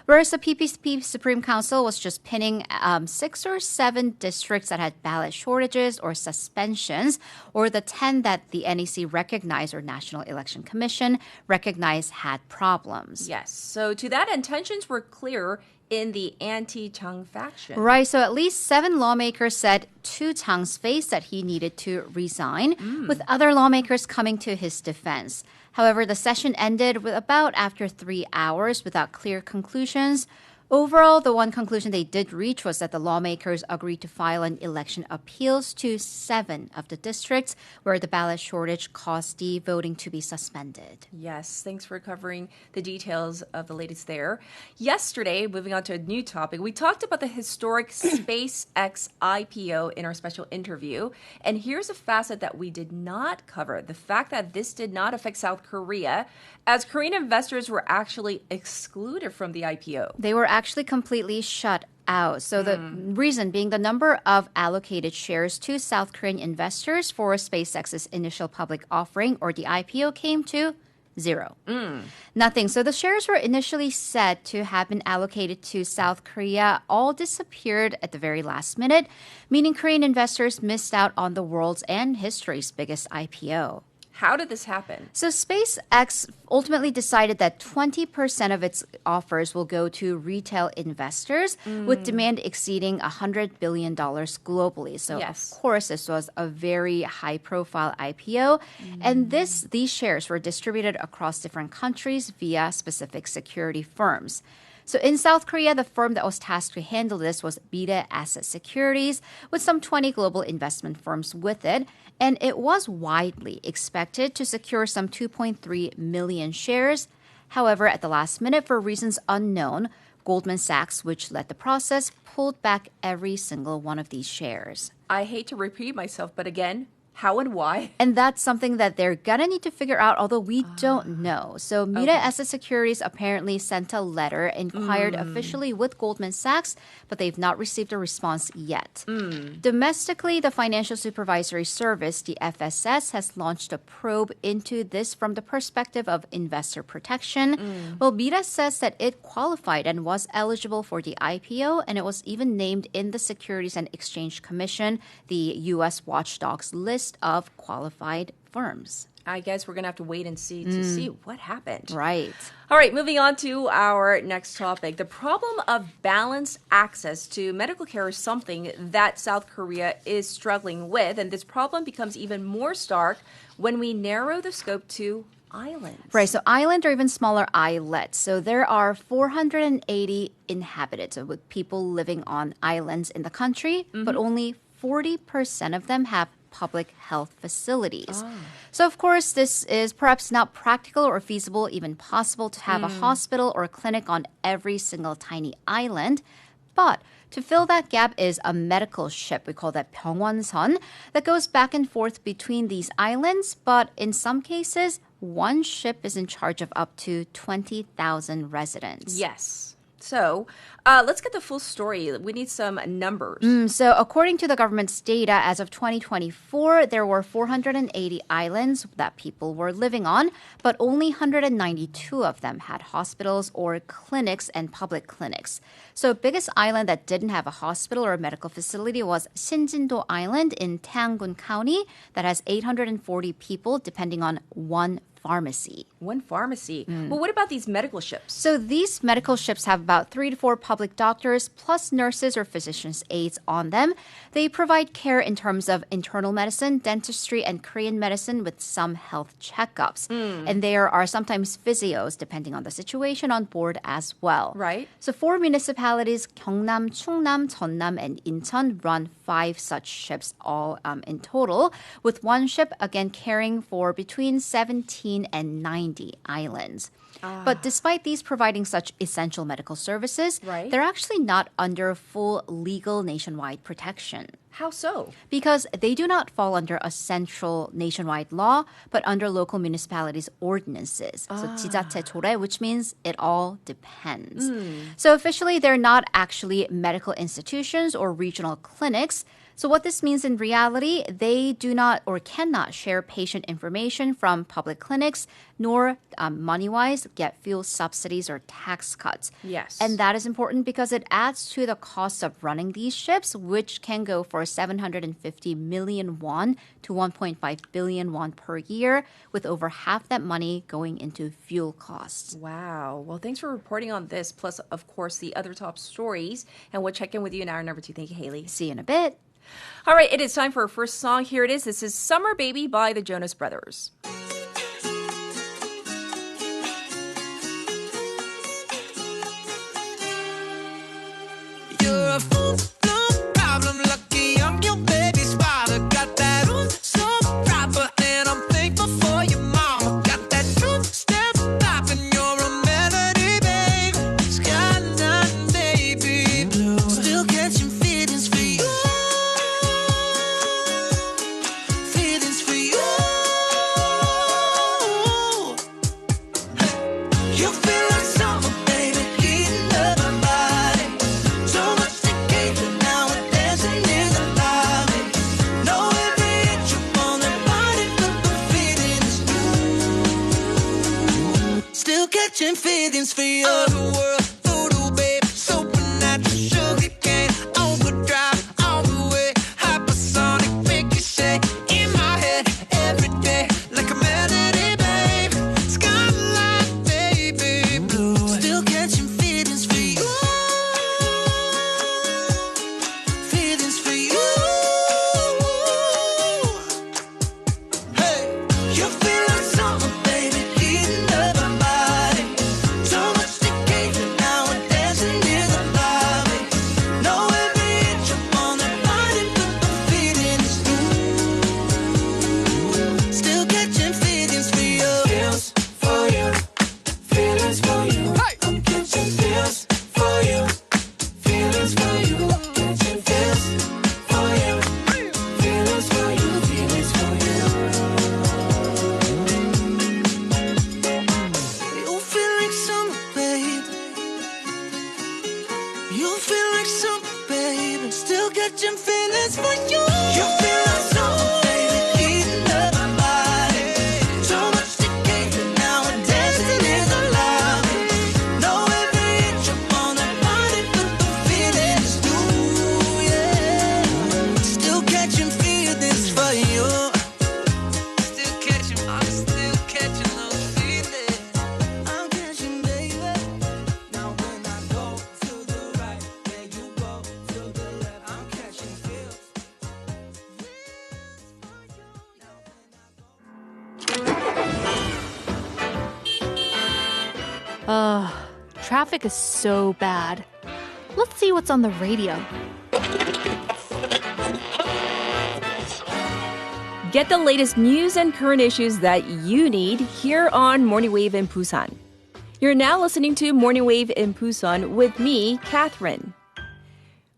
whereas the PPP Supreme Council was just pinning 6 or 7 districts that had ballot shortages or suspensions, or the 10 that the NEC recognized or National Election Commission recognized had problems. Yes. So to that end, tensions were clear in the anti-Jang faction. Right, so at least 7 lawmakers said to Jang's face that he needed to resign, with other lawmakers coming to his defense. However, the session ended with about after 3 hours without clear conclusions. Overall, the one conclusion they did reach was that the lawmakers agreed to file an election appeals to 7 of the districts where the ballot shortage caused the voting to be suspended. Yes, thanks for covering the details of the latest there. Yesterday, moving on to a new topic, we talked about the historic SpaceX IPO in our special interview. And here's a facet that we did not cover, the fact that this did not affect South Korea, as Korean investors were actually excluded from the IPO. They were actually completely shut out. So the reason being the number of allocated shares to South Korean investors for SpaceX's initial public offering or the IPO came to 0. Nothing. So the shares were initially said to have been allocated to South Korea, all disappeared at the very last minute, meaning Korean investors missed out on the world's and history's biggest IPO. How did this happen? So SpaceX ultimately decided that 20% of its offers will go to retail investors with demand exceeding $100 billion globally. So Yes. of course, this was a very high-profile IPO. And these shares were distributed across different countries via specific security firms. So in South Korea, the firm that was tasked to handle this was Mirae Asset Securities, with some 20 global investment firms with it. And it was widely expected to secure some 2.3 million shares. However, at the last minute, for reasons unknown, Goldman Sachs, which led the process, pulled back every single one of these shares. I hate to repeat myself, but again, how and why? And that's something that they're gonna need to figure out, although we don't know. So Mirae Asset Securities apparently sent a letter, inquired officially with Goldman Sachs, but they've not received a response yet. Domestically, the Financial Supervisory Service, the FSS, has launched a probe into this from the perspective of investor protection. Well, Mirae says that it qualified and was eligible for the IPO, and it was even named in the Securities and Exchange Commission, the U.S. watchdog's list of qualified firms. I guess we're going to have to wait and see to see what happened. Right. All right, moving on to our next topic. The problem of balanced access to medical care is something that South Korea is struggling with, and this problem becomes even more stark when we narrow the scope to islands. Right, so island or even smaller islets. So there are 480 inhabitants, so with people living on islands in the country, but only 40% of them have public health facilities. So, of course, this is perhaps not practical or feasible, even possible to have a hospital or a clinic on every single tiny island. But to fill that gap is a medical ship, we call that 병원선, that goes back and forth between these islands. But in some cases, one ship is in charge of up to 20,000 residents. Yes. So let's get the full story. We need some numbers. So according to the government's data, as of 2024, there were 480 islands that people were living on, but only 192 of them had hospitals or clinics and public clinics. So biggest island that didn't have a hospital or a medical facility was Sinjin-do Island in Taeanggun County that has 840 people depending on one pharmacy. One pharmacy. Well, what about these medical ships? So these medical ships have about 3 to 4 public doctors plus nurses or physicians' aides on them. They provide care in terms of internal medicine, dentistry, and Korean medicine with some health checkups. And there are sometimes physios, depending on the situation, on board as well. Right. So 4 municipalities, Gyeongnam, Chungnam, Jeonnam, and Incheon, run 5 such ships all in total, with one ship, again, caring for between 17 and 90 islands. But despite these providing such essential medical services, Right. they're actually not under full legal nationwide protection. How so? Because they do not fall under a central nationwide law, but under local municipalities' ordinances. So 지자체 조례, which means it all depends. So officially, they're not actually medical institutions or regional clinics. So what this means in reality, they do not or cannot share patient information from public clinics, nor money-wise get fuel subsidies or tax cuts. Yes. And that is important because it adds to the cost of running these ships, which can go for 750 million won to 1.5 billion won per year, with over half that money going into fuel costs. Wow. Well, thanks for reporting on this, plus, of course, the other top stories. And we'll check in with you in hour number 2. Thank you, Haley. See you in a bit. All right, it is time for our first song. Here it is. This is Summer Baby by the Jonas Brothers. You're a fool, no problem. Lucky I'm your baby's father. Got that ooh, so proper, and I'm thankful for your mama. Got that two-step pop, and you're a melody, babe. Skyline, baby blue. Still catching feelings for you. Feelings for you. You feel like summer, baby, heating up my body. So much to gain, and now we're dancing in the lobby. Know every inch you want that body, but the feeling is new. Still catching feelings for you. Other world, voodoo, babe, supernatural sugar cane, overdrive all the way, hypersonic, make you shake in my head every day like a man. Traffic is so bad. Let's see what's on the radio. Get the latest news and current issues that you need here on Morning Wave in Busan. You're now listening to Morning Wave in Busan with me, Catherine.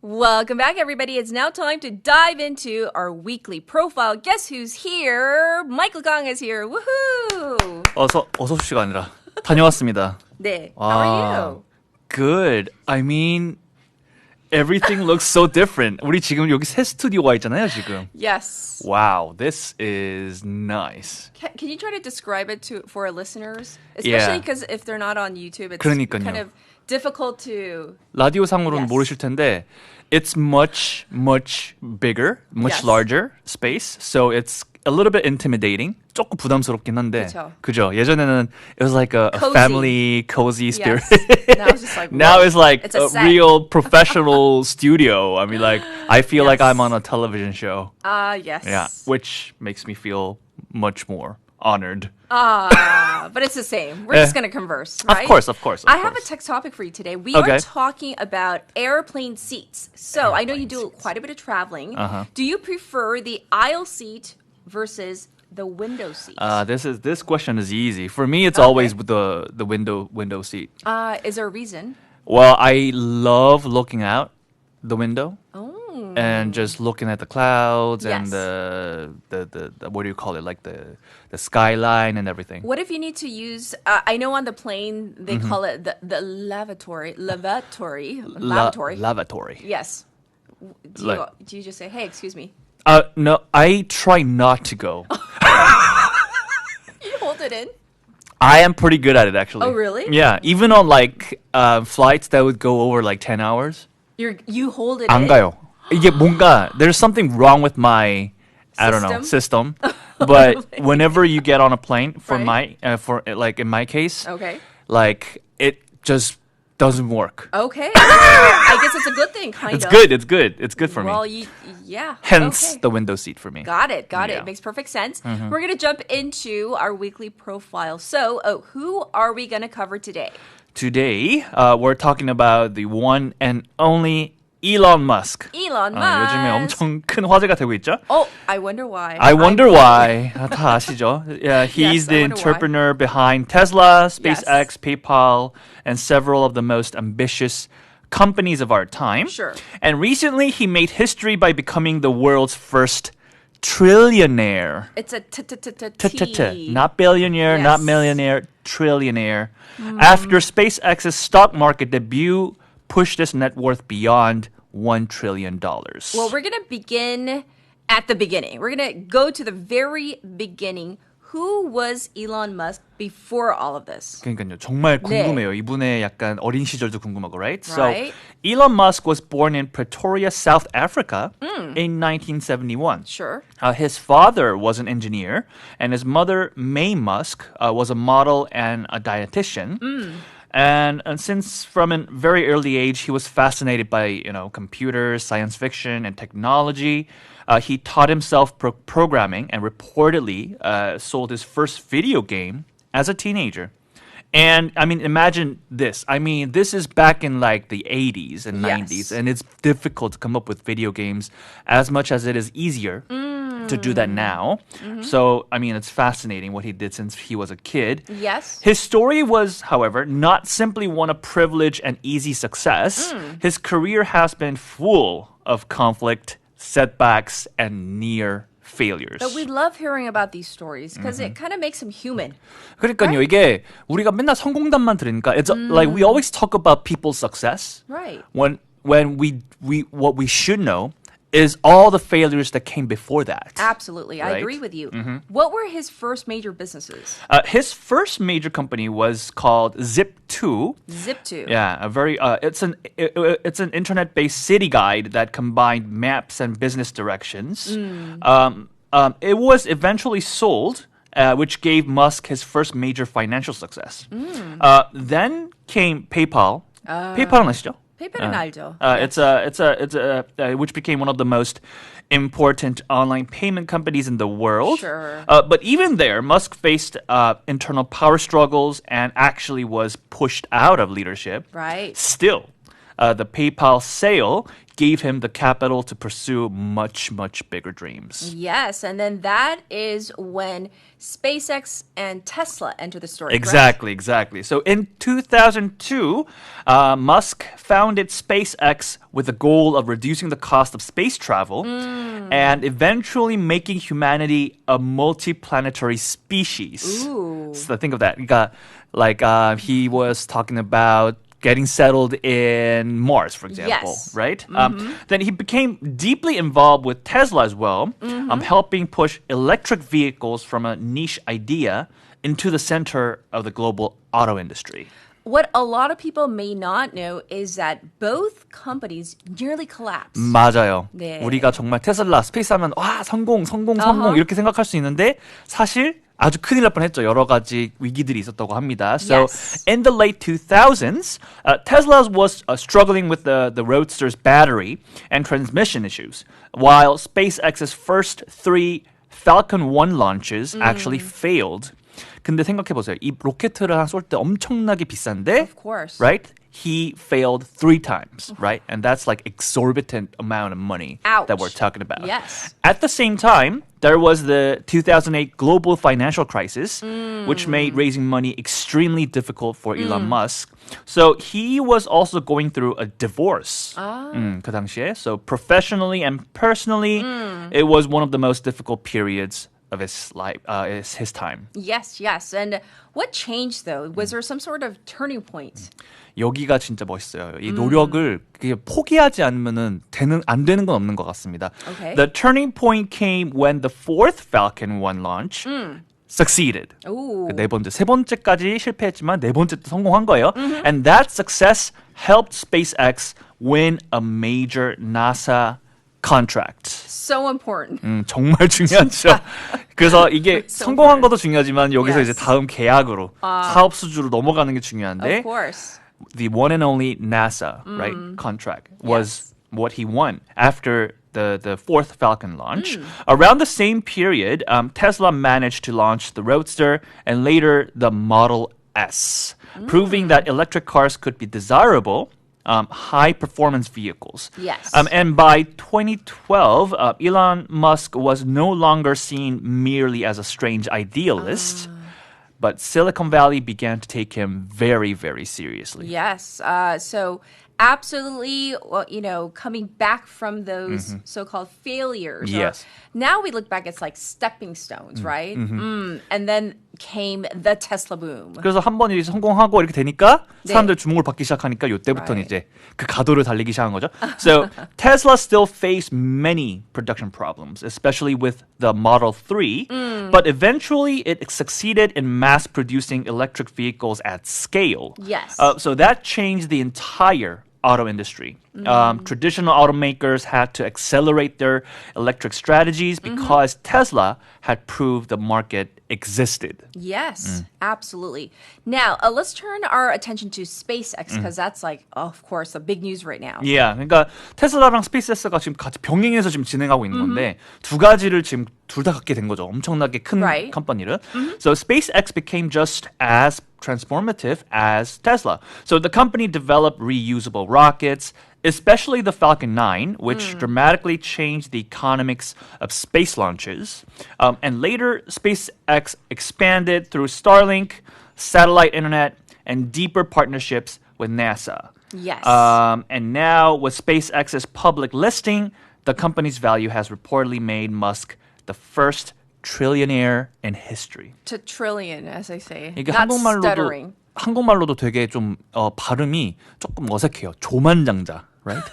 Welcome back, everybody. It's now time to dive into our weekly profile. Guess who's here? Michael Gang is here. Woohoo! 어서 오십시오가 아니라 다녀왔습니다. 네. How are you? Good. I mean, everything looks so different. 우리 지금 여기 새 스튜디오가 있잖아요, 지금. Yes. Wow, this is nice. Can you try to describe it for our listeners? Especially because if they're not on YouTube, it's kind of difficult to... 라디오상으로는 모르실 텐데 it's much bigger, much larger space. So it's a little bit intimidating. 조금 부담스럽긴 한데. 그죠? 예전에는 it was like a family cozy spirit. Yes. Now it's just like now it's like it's a real professional studio. I mean, like I feel like I'm on a television show. Yes. Yeah, which makes me feel much more honored. But it's the same. We're just going to converse, right? Of course. I have a tech topic for you today. We are talking about airplane seats. So I know you do quite a bit of traveling. Do you prefer the aisle seat versus the window seat? This question is easy. For me, it's always with the window seat. Is there a reason? Well, I love looking out the window. And just looking at the clouds and the what do you call it, like the skyline and everything. What if you need to use? I know on the plane they call it the lavatory. Yes. Do you just say, "Hey, excuse me"? No, I try not to go. You hold it in. I am pretty good at it, actually. Oh, really? Yeah, even on like flights that would go over like 10 hours. You hold it 안 in. 가요. 이게 뭔가 there's something wrong with my system. But whenever you get on a plane, for like in my case, like it just doesn't work. Okay. I guess it's a good thing, kind of. It's good for me. Well, yeah. Hence the window seat for me. Got it. It makes perfect sense. We're going to jump into our weekly profile. So, who are we going to cover today? Today, we're talking about the one and only Elon Musk. 요즘에 엄청 큰 화제가 되고 있죠? I wonder why. I wonder why. 다 아시죠? Yeah, he's the entrepreneur behind Tesla, SpaceX, PayPal, and several of the most ambitious companies of our time. Sure. And recently, he made history by becoming the world's first trillionaire. It's a T. Not billionaire, not millionaire, trillionaire. After SpaceX's stock market debut pushed its net worth beyond $1 trillion. Well, we're going to begin at the beginning. We're going to go to the very beginning. Who was Elon Musk before all of this? 그러니까요. 정말 궁금해요. 이분의 약간 어린 시절도 궁금하고, right? So, Elon Musk was born in Pretoria, South Africa in 1971. Sure. His father was an engineer, and his mother, May Musk, was a model and a dietitian. And since from a very early age, he was fascinated by, computers, science fiction, and technology. He taught himself programming and reportedly sold his first video game as a teenager. And, imagine this. This is back in like the 80s and 90s, and it's difficult to come up with video games as much as it is easier to do that now. So, it's fascinating what he did since he was a kid. Yes. His story was, however, not simply one of privilege and easy success. His career has been full of conflict, setbacks, and near failures. But we love hearing about these stories because it kind of makes him human. 그러니까요, 이게 우리가 맨날 성공담만 들으니까 it's like we always talk about people's success. Right. When we what we should know is all the failures that came before that. Absolutely. Right? I agree with you. What were his first major businesses? His first major company was called Zip2. Zip2. Yeah, a very it's an internet-based city guide that combined maps and business directions. It was eventually sold, which gave Musk his first major financial success. Then came PayPal. PayPal은 아시죠? PayPal은 알죠. Which became one of the most important online payment companies in the world. Sure. But even there, Musk faced internal power struggles and actually was pushed out of leadership. Right. Still, the PayPal sale gave him the capital to pursue much, much bigger dreams. Yes, and then that is when SpaceX and Tesla enter the story. Exactly. So in 2002, Musk founded SpaceX with the goal of reducing the cost of space travel and eventually making humanity a multiplanetary species. Ooh. So think of that. He was talking about getting settled in Mars, for example, Yes. right? Then he became deeply involved with Tesla as well, helping push electric vehicles from a niche idea into the center of the global auto industry. What a lot of people may not know is that both companies nearly collapsed. 맞아요. 네. 우리가 정말 테슬라, 스페이스 하면 와, 성공 이렇게 생각할 수 있는데 사실 아주 큰일 날 뻔했죠. 여러 가지 위기들이 있었다고 합니다. So Yes. in the late 2000s, Tesla was struggling with the Roadster's battery and transmission issues, while SpaceX's first 3 Falcon 1 launches actually failed. 근데 생각해보세요. 이 로켓을 쏠 때 엄청나게 비싼데, Of course. right? He failed 3 times, right? And that's like exorbitant amount of money Ouch. that we're talking about. Yes. At the same time, there was the 2008 global financial crisis, which made raising money extremely difficult for Elon Musk. So he was also going through a divorce 그 당시에. So professionally and personally, it was one of the most difficult periods of his life, his time. Yes. And what changed though? Was there some sort of turning point? 여기가 진짜 멋있어요. 이 노력을 포기하지 않으면은 안 되는 건 없는 것 같습니다. Okay. The turning point came when the 4th Falcon 1 launch succeeded. Ooh. 세 번째까지 실패했지만 네 번째 또 성공한 거예요. And that success helped SpaceX win a major NASA contract. So important. 정말 중요하죠. 그래서 이게 성공한 것도 중요하지만 여기서 Yes. 이제 다음 계약으로 사업 수주로 넘어가는 게 중요한데 Of course. the one and only NASA right contract was what he won after the 4th Falcon launch. Around the same period, Tesla managed to launch the Roadster and later the Model S, proving that electric cars could be desirable high-performance vehicles. Yes. And by 2012, Elon Musk was no longer seen merely as a strange idealist, but Silicon Valley began to take him very, very seriously. Yes. So absolutely, coming back from those so-called failures. Yes. Now we look back, it's like stepping stones, right? And then came the Tesla boom. 그래서 한 번 이제 성공하고 이렇게 되니까 사람들 주목을 받기 시작하니까 이때부터는 Right. 이제 그 가도를 달리기 시작한 거죠. So Tesla still faced many production problems, especially with the Model 3, but eventually it succeeded in mass producing electric vehicles at scale. Yes. So that changed the entire auto industry. Traditional automakers had to accelerate their electric strategies because Tesla had proved the market existed. Yes, absolutely. Now, let's turn our attention to SpaceX because that's of course, the big news right now. Yeah, 그러니까 테슬라랑 스페이스X가 지금 같이 병행해서 지금 진행하고 있는 건데 두 가지를 지금 둘 다 갖게 된 거죠. 엄청나게 큰 Right. 컴퍼니를. So SpaceX became just as transformative as Tesla. So the company developed reusable rockets, especially the Falcon 9, which dramatically changed the economics of space launches. And later, SpaceX expanded through Starlink, satellite internet, and deeper partnerships with NASA. Yes. And now, with SpaceX's public listing, the company's value has reportedly made Musk the first trillionaire in history. To trillion, as I say. 이게 Not stuttering. 한국말로도 되게 좀 발음이 조금 어색해요. 조만장자, right?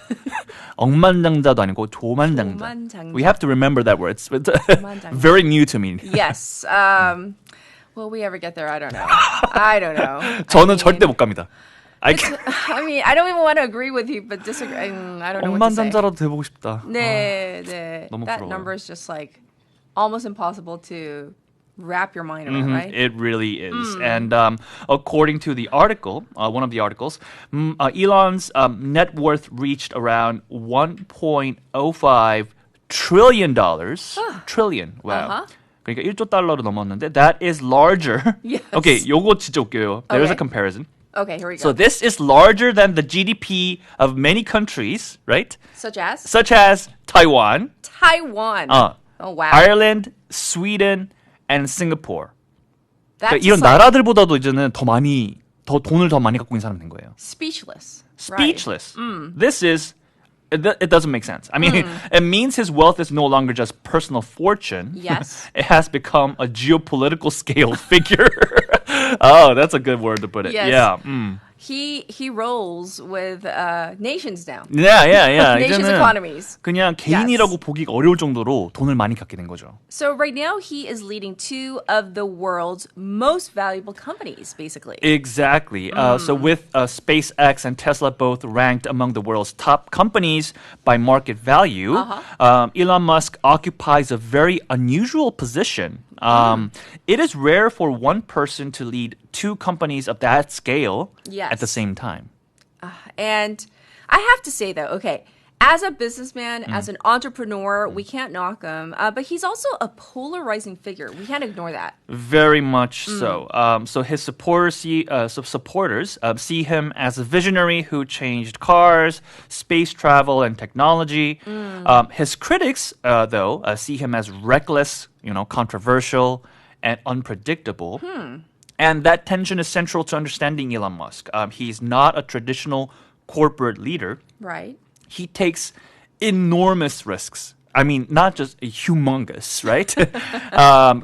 억만장자도 아니고 조만장자. 조만장자. We have to remember that word. It's 조만장자. very new to me. Yes. Will we ever get there? I don't know. 저는 절대 못 갑니다. I don't even want to agree with you, but disagree. I don't know what to say. 억만장자라도 돼보고 싶다. 네. 너무 That 부러워요. number is just almost impossible to wrap your mind around, right? It really is. And according to the article, one of the articles, Elon's net worth reached around $1.05 trillion. Trillion. Wow. 그러니까 1조 달러로 넘었는데 that is larger. Yes. Okay, 요거 진짜 웃겨요. There's a Okay. comparison. Okay, here we go. So this is larger than the GDP of many countries, right? Such as? Such as Taiwan, Taiwan. oh wow. Ireland, Sweden, and Singapore. That's 그러니까 이런 just like 나라들보다도 이제는 더 돈을 더 많이 갖고 있는 사람 된 거예요. speechless. Speechless. This is it doesn't make sense. I mean, it means his wealth is no longer just personal fortune. Yes. It has become a geopolitical scale figure. Oh, that's a good word to put it. Yes. Yeah. He rolls with nations now. Yeah. Nations' 이제는 economies. 그냥 개인이라고 보기가 어려울 정도로 돈을 많이 갖게 된 거죠. So right now he is leading two of the world's most valuable companies, basically. Exactly. So with SpaceX and Tesla both ranked among the world's top companies by market value, Elon Musk occupies a very unusual position. It is rare for one person to lead two companies of that scale at the same time. And I have to say, though, okay, as a businessman, as an entrepreneur, we can't knock him. But he's also a polarizing figure. We can't ignore that. Very much so. So his supporters see him as a visionary who changed cars, space travel, and technology. His critics, though, see him as reckless, controversial, and unpredictable. And that tension is central to understanding Elon Musk. He's not a traditional corporate leader. Right. He takes enormous risks. I mean, not just humongous, right?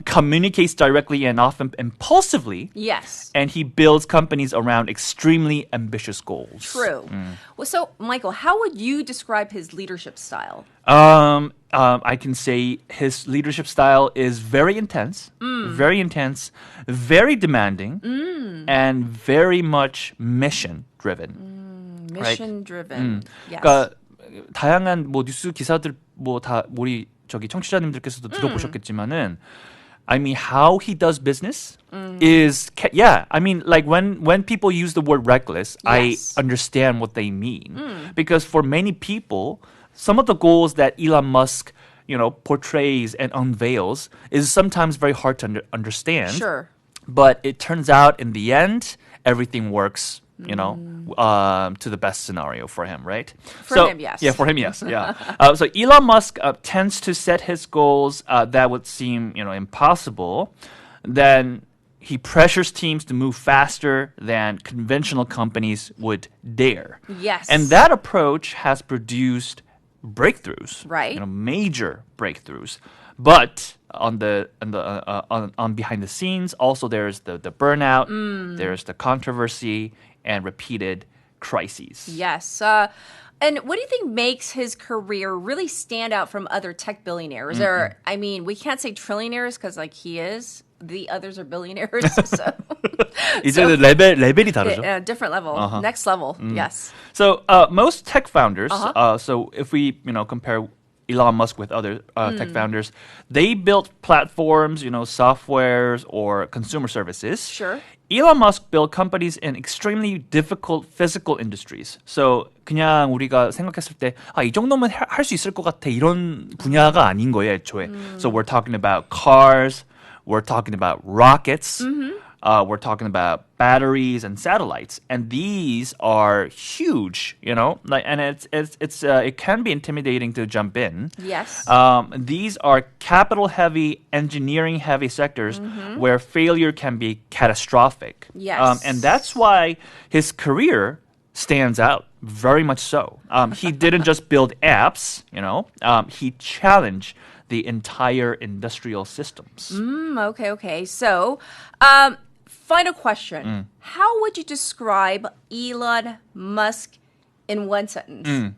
Communicates directly and often impulsively. Yes. And he builds companies around extremely ambitious goals. True. Well, so, Michael, how would you describe his leadership style? I can say his leadership style is very intense, very demanding, and very much mission-driven. Mission-driven. Yes. 그러니까 다양한 뉴스 기사들 다 우리 청취자님들께서도 들어보셨겠지만은 I mean how he does business is I mean like when people use the word reckless, I understand what they mean. Because for many people, some of the goals that Elon Musk, portrays and unveils is sometimes very hard to understand. Sure. But it turns out in the end everything works to the best scenario for him, right? For him, yes. Yeah, for him, yes. Yeah. So Elon Musk tends to set his goals that would seem, impossible. Then he pressures teams to move faster than conventional companies would dare. Yes. And that approach has produced breakthroughs, right? Major breakthroughs. But on behind the scenes, also there's the burnout, there's the controversy, and repeated crises. Yes. And what do you think makes his career really stand out from other tech billionaires? Or, I mean, we can't say trillionaires because, he is. The others are billionaires. So 이제 레벨이 다르죠. Different level. Next level. Yes. So most tech founders, so if we, compare Elon Musk with other tech founders, they built platforms, softwares or consumer services. Sure. Elon Musk built companies in extremely difficult physical industries. So 그냥 우리가 생각했을 때 이 정도면 할 수 있을 것 같아 이런 분야가 아닌 거예요, 애초에. So we're talking about cars, we're talking about rockets, we're talking about batteries and satellites, and these are huge, and it can be intimidating to jump in. Yes. These are capital-heavy, engineering-heavy sectors where failure can be catastrophic. Yes. And that's why his career stands out very much so. He didn't just build apps, he challenged the entire industrial systems. Okay. So, final question. How would you describe Elon Musk in one sentence?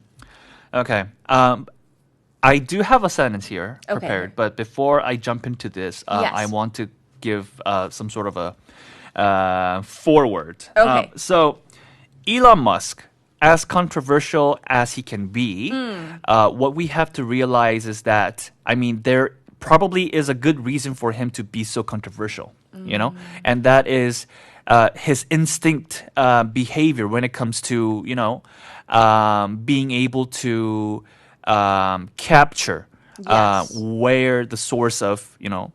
Okay. I do have a sentence here prepared, but before I jump into this, I want to give some sort of a foreword. Okay. So, Elon Musk, as controversial as he can be, what we have to realize is that, there probably is a good reason for him to be so controversial, you know? And that is his instinct behavior when it comes to, you know, being able to capture where the source of, you know,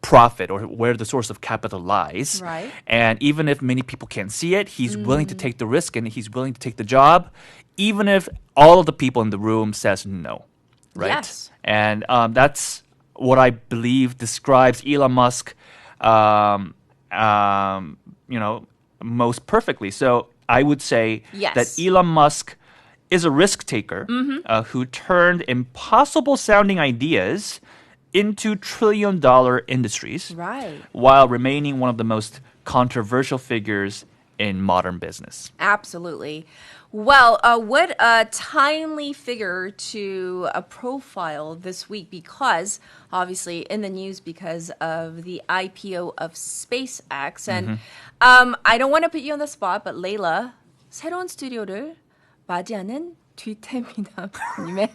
profit or where the source of capital lies. Right. And even if many people can't see it, he's willing to take the risk and he's willing to take the job, even if all of the people in the room says no. Right? Yes. And that's what I believe describes Elon Musk, you know, most perfectly. So I would say that Elon Musk is a risk taker who turned impossible sounding ideas into trillion-dollar industries, while remaining one of the most controversial figures in modern business. Absolutely. Well, what a timely figure to profile this week, because obviously in the news because of the IPO of SpaceX. And I don't want to put you on the spot, but Layla, 새로운 스튜디오를 맞이하는 뒤태미남님의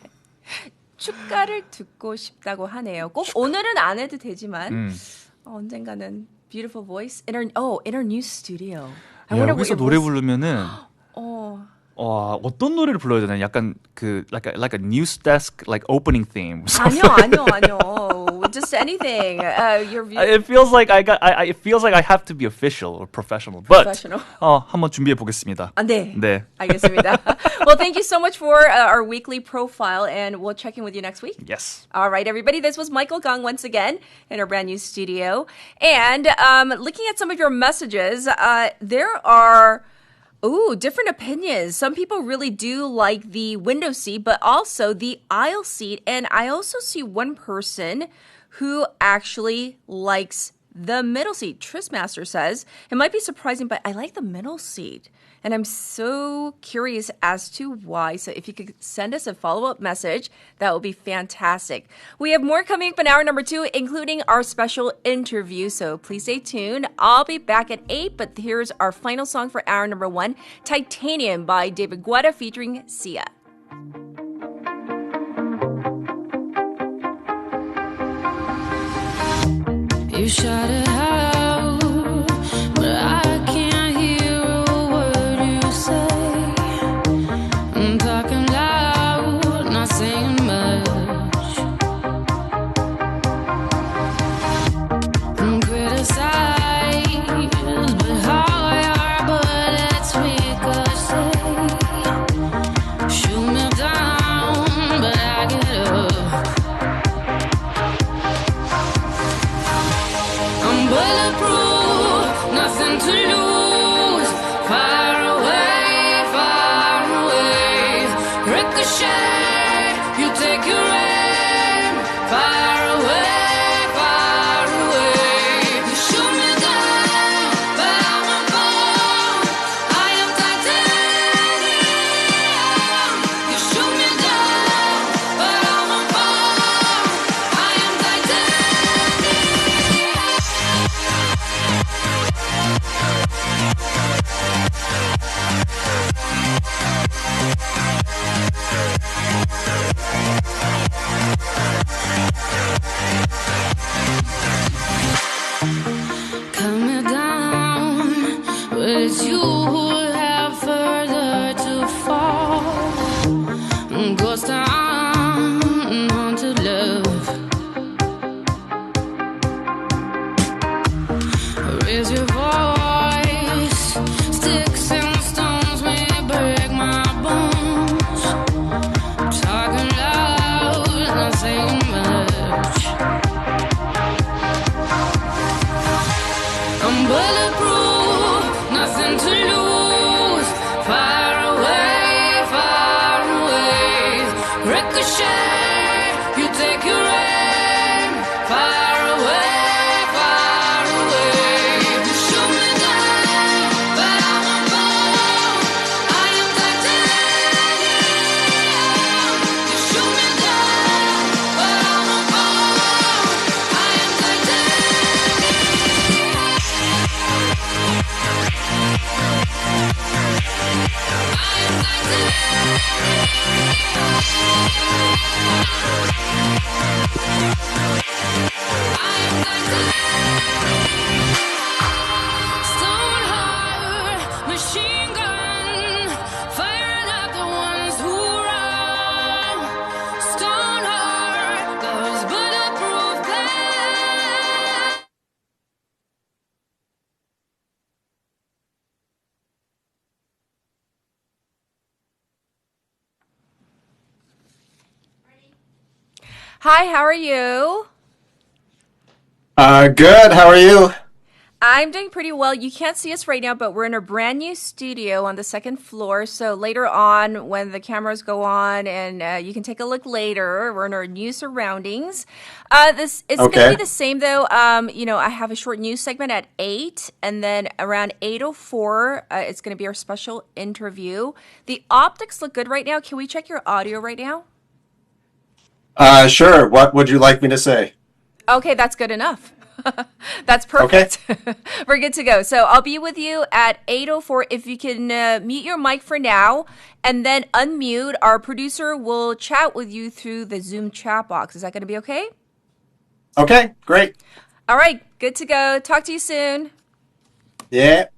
축가를 듣고 싶다고 하네요. 꼭 오늘은 안 해도 되지만 언젠가는 beautiful voice in our new studio. I wonder what 여기서 your 노래 voice- 부르면은 어떤 노래를 불러야 되나? 약간 그 like a news desk like opening theme. 아니요. Just anything. Your view. It feels like it feels like I have to be official or professional. But Professional. 한번 준비해 보겠습니다. 네. 네. 알겠습니다. Well, thank you so much for our weekly profile, and we'll check in with you next week. Yes. All right, everybody. This was Michael Gang once again in our brand new studio. And looking at some of your messages, there are different opinions. Some people really do like the window seat, but also the aisle seat. And I also see one person who actually likes the middle seat. Tristmaster says, it might be surprising, but I like the middle seat. And I'm so curious as to why. So if you could send us a follow-up message, that would be fantastic. We have more coming up in hour number 2, including our special interview. So please stay tuned. I'll be back at 8, but here's our final song for hour number 1, Titanium by David Guetta featuring Sia. You shout it out, but I can't hear a word you say. I'm talking loud, not saying much. I'm criticized, but how your bullets ricochet. Shoot me down, but I get up. I'm bulletproof, nothing to lose. Far away, ricochet. You take your aim. Far away. You shoot me down, but I won't fall. I am titanium. You shoot me down, but I won't fall. I am titanium. Cut me down, but it's you who have further to fall. Ghost town, haunted love. Raise your voice, sticks and stones may break my bones. Talking loud, not saying much. I'm bulletproof, nothing to lose. Far away, ricochet. You take your aim. Far away. You shoot Hi, how are you? Good. How are you? I'm doing pretty well. You can't see us right now, but we're in a brand new studio on the second floor. So later on, when the cameras go on and you can take a look later, we're in our new surroundings. It's going to be the same though. I have a short news segment at 8 and then around 8:04, it's going to be our special interview. The optics look good right now. Can we check your audio right now? Sure. What would you like me to say? Okay, that's good enough. That's perfect. Okay. We're good to go. So I'll be with you at 8:04. If you can mute your mic for now and then unmute, our producer will chat with you through the Zoom chat box. Is that going to be okay? Okay, great. All right, good to go. Talk to you soon. Yeah.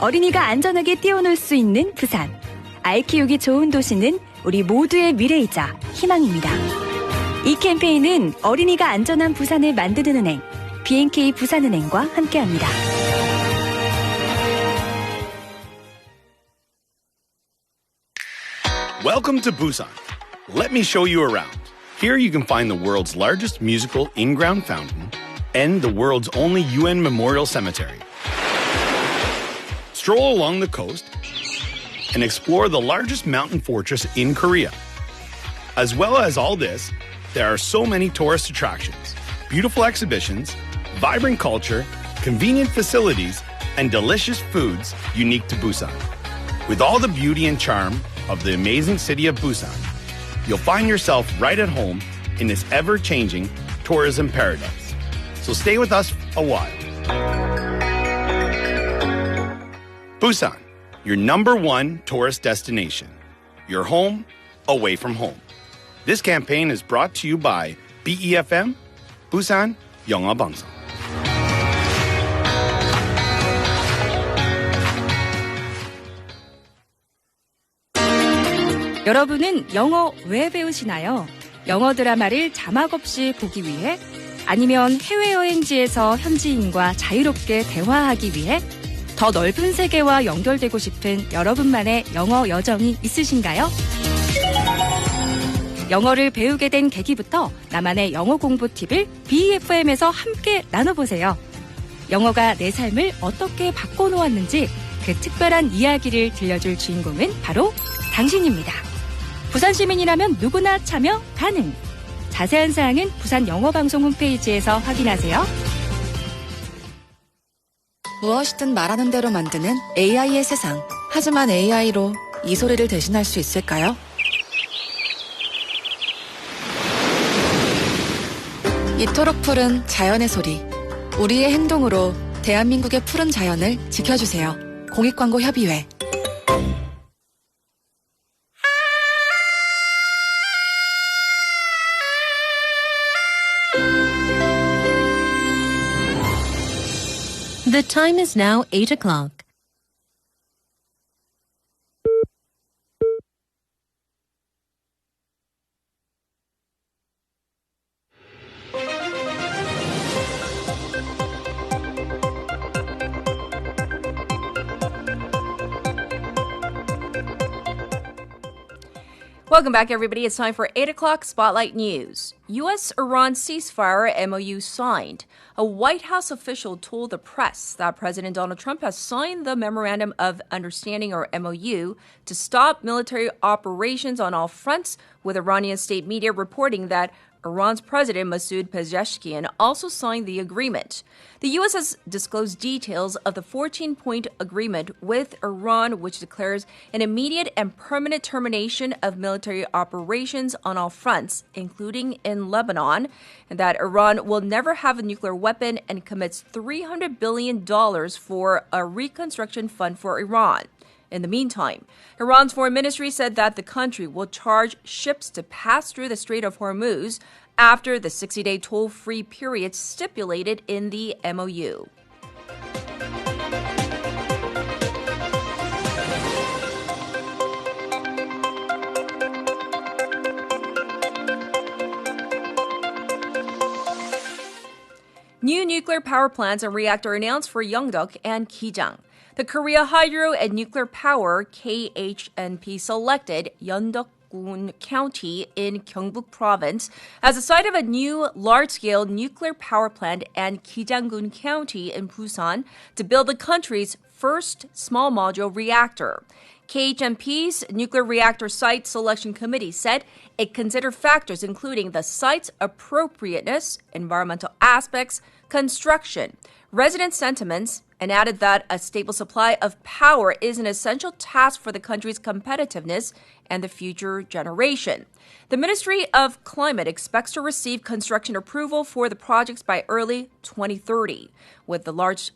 어린이가 안전하게 뛰어놀 수 있는 부산. 아이 키우기 좋은 도시는 우리 모두의 미래이자 희망입니다. 이 캠페인은 어린이가 안전한 부산을 만드는 은행, B&K 부산은행과 함께합니다. Welcome to Busan. Let me show you around. Here you can find the world's largest musical in-ground fountain and the world's only UN memorial cemetery. Stroll along the coast and explore the largest mountain fortress in Korea. As well as all this, there are so many tourist attractions, beautiful exhibitions, vibrant culture, convenient facilities, and delicious foods unique to Busan. With all the beauty and charm of the amazing city of Busan, you'll find yourself right at home in this ever-changing tourism paradise. So stay with us a while. Busan, your #1 tourist destination. Your home, away from home. This campaign is brought to you by BEFM, Busan 영어방송. 여러분은 영어 왜 배우시나요? 영어 드라마를 자막 없이 보기 위해? 아니면 해외여행지에서 현지인과 자유롭게 대화하기 위해? 더 넓은 세계와 연결되고 싶은 여러분만의 영어 여정이 있으신가요? 영어를 배우게 된 계기부터 나만의 영어 공부 팁을 BEFM에서 함께 나눠보세요. 영어가 내 삶을 어떻게 바꿔놓았는지 그 특별한 이야기를 들려줄 주인공은 바로 당신입니다. 부산 시민이라면 누구나 참여 가능. 자세한 사항은 부산 영어방송 홈페이지에서 확인하세요. 무엇이든 말하는 대로 만드는 AI의 세상. 하지만 AI로 이 소리를 대신할 수 있을까요? 이토록 푸른 자연의 소리. 우리의 행동으로 대한민국의 푸른 자연을 지켜주세요. 공익광고협의회. The time is now 8 o'clock. Welcome back, everybody. It's time for 8 o'clock Spotlight News. U.S.-Iran ceasefire MOU signed. A White House official told the press that President Donald Trump has signed the Memorandum of Understanding, or MOU, to stop military operations on all fronts, with Iranian state media reporting that Iran's President Masoud Pezeshkian also signed the agreement. The U.S. has disclosed details of the 14-point agreement with Iran, which declares an immediate and permanent termination of military operations on all fronts, including in Lebanon, and that Iran will never have a nuclear weapon, and commits $300 billion for a reconstruction fund for Iran. In the meantime, Iran's foreign ministry said that the country will charge ships to pass through the Strait of Hormuz after the 60-day toll-free period stipulated in the MOU. New nuclear power plants and reactor announced for Yeongdeok and Gijang. The Korea Hydro and Nuclear Power KHNP selected Yeondeok-gun County in Gyeongbuk Province as the site of a new large-scale nuclear power plant and Gijang-gun County in Busan to build the country's first small module reactor. KHNP's Nuclear Reactor Site Selection Committee said it considered factors including the site's appropriateness, environmental aspects, construction, resident sentiments, and added that a stable supply of power is an essential task for the country's competitiveness and the future generation. The Ministry of Climate expects to receive construction approval for the projects by early 2030, with the large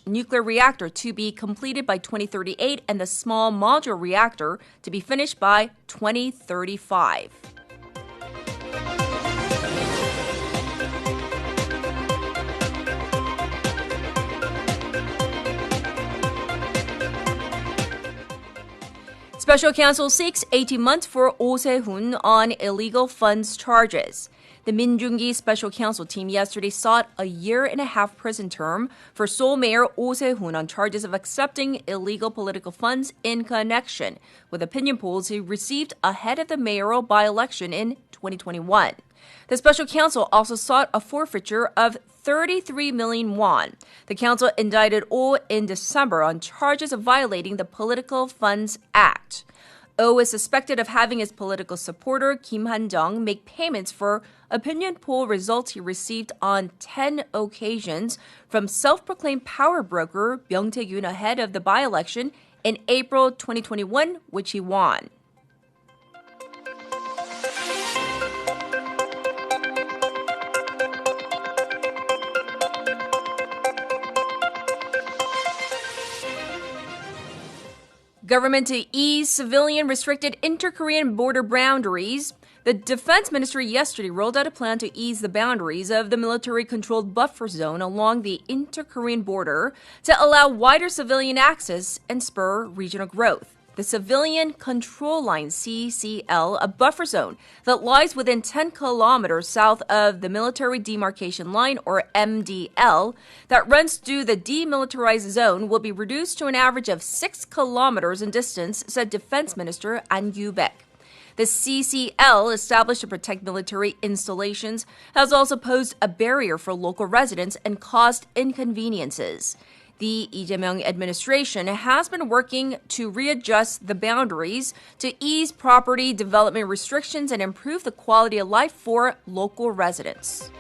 nuclear reactor to be completed by 2038 and the small modular reactor to be finished by 2035. Special counsel seeks 18 months for Oh Se-hoon on illegal funds charges. The Minjung-gi special counsel team yesterday sought a 1.5-year prison term for Seoul Mayor Oh Se-hoon on charges of accepting illegal political funds in connection with opinion polls he received ahead of the mayoral by-election in 2021. The special counsel also sought a forfeiture of 33 million won. The counsel indicted Oh in December on charges of violating the Political Funds Act. Oh is suspected of having his political supporter Kim Han-jung make payments for opinion poll results he received on 10 occasions from self-proclaimed power broker Byung Tae-gyun ahead of the by-election in April 2021, which he won. Government to ease civilian restricted inter-Korean border boundaries. The Defense Ministry yesterday rolled out a plan to ease the boundaries of the military-controlled buffer zone along the inter-Korean border to allow wider civilian access and spur regional growth. The Civilian Control Line, CCL, a buffer zone that lies within 10 kilometers south of the Military Demarcation Line, or MDL, that runs through the demilitarized zone will be reduced to an average of 6 kilometers in distance, said Defense Minister An Gyu-baek. The CCL, established to protect military installations, has also posed a barrier for local residents and caused inconveniences. The Lee Jae-myung administration has been working to readjust the boundaries to ease property development restrictions and improve the quality of life for local residents.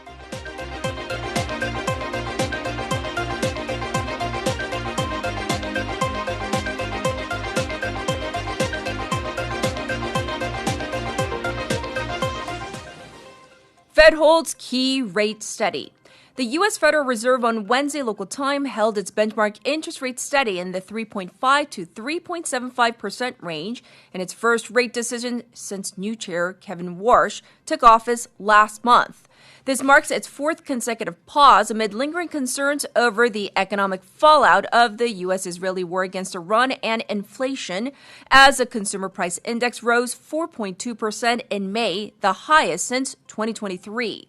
Fed holds key rate steady. The U.S. Federal Reserve on Wednesday local time held its benchmark interest rate steady in the 3.5 to 3.75% range in its first rate decision since new chair Kevin Warsh took office last month. This marks its fourth consecutive pause amid lingering concerns over the economic fallout of the U.S.-Israeli war against Iran and inflation, as the consumer price index rose 4.2% in May, the highest since 2023.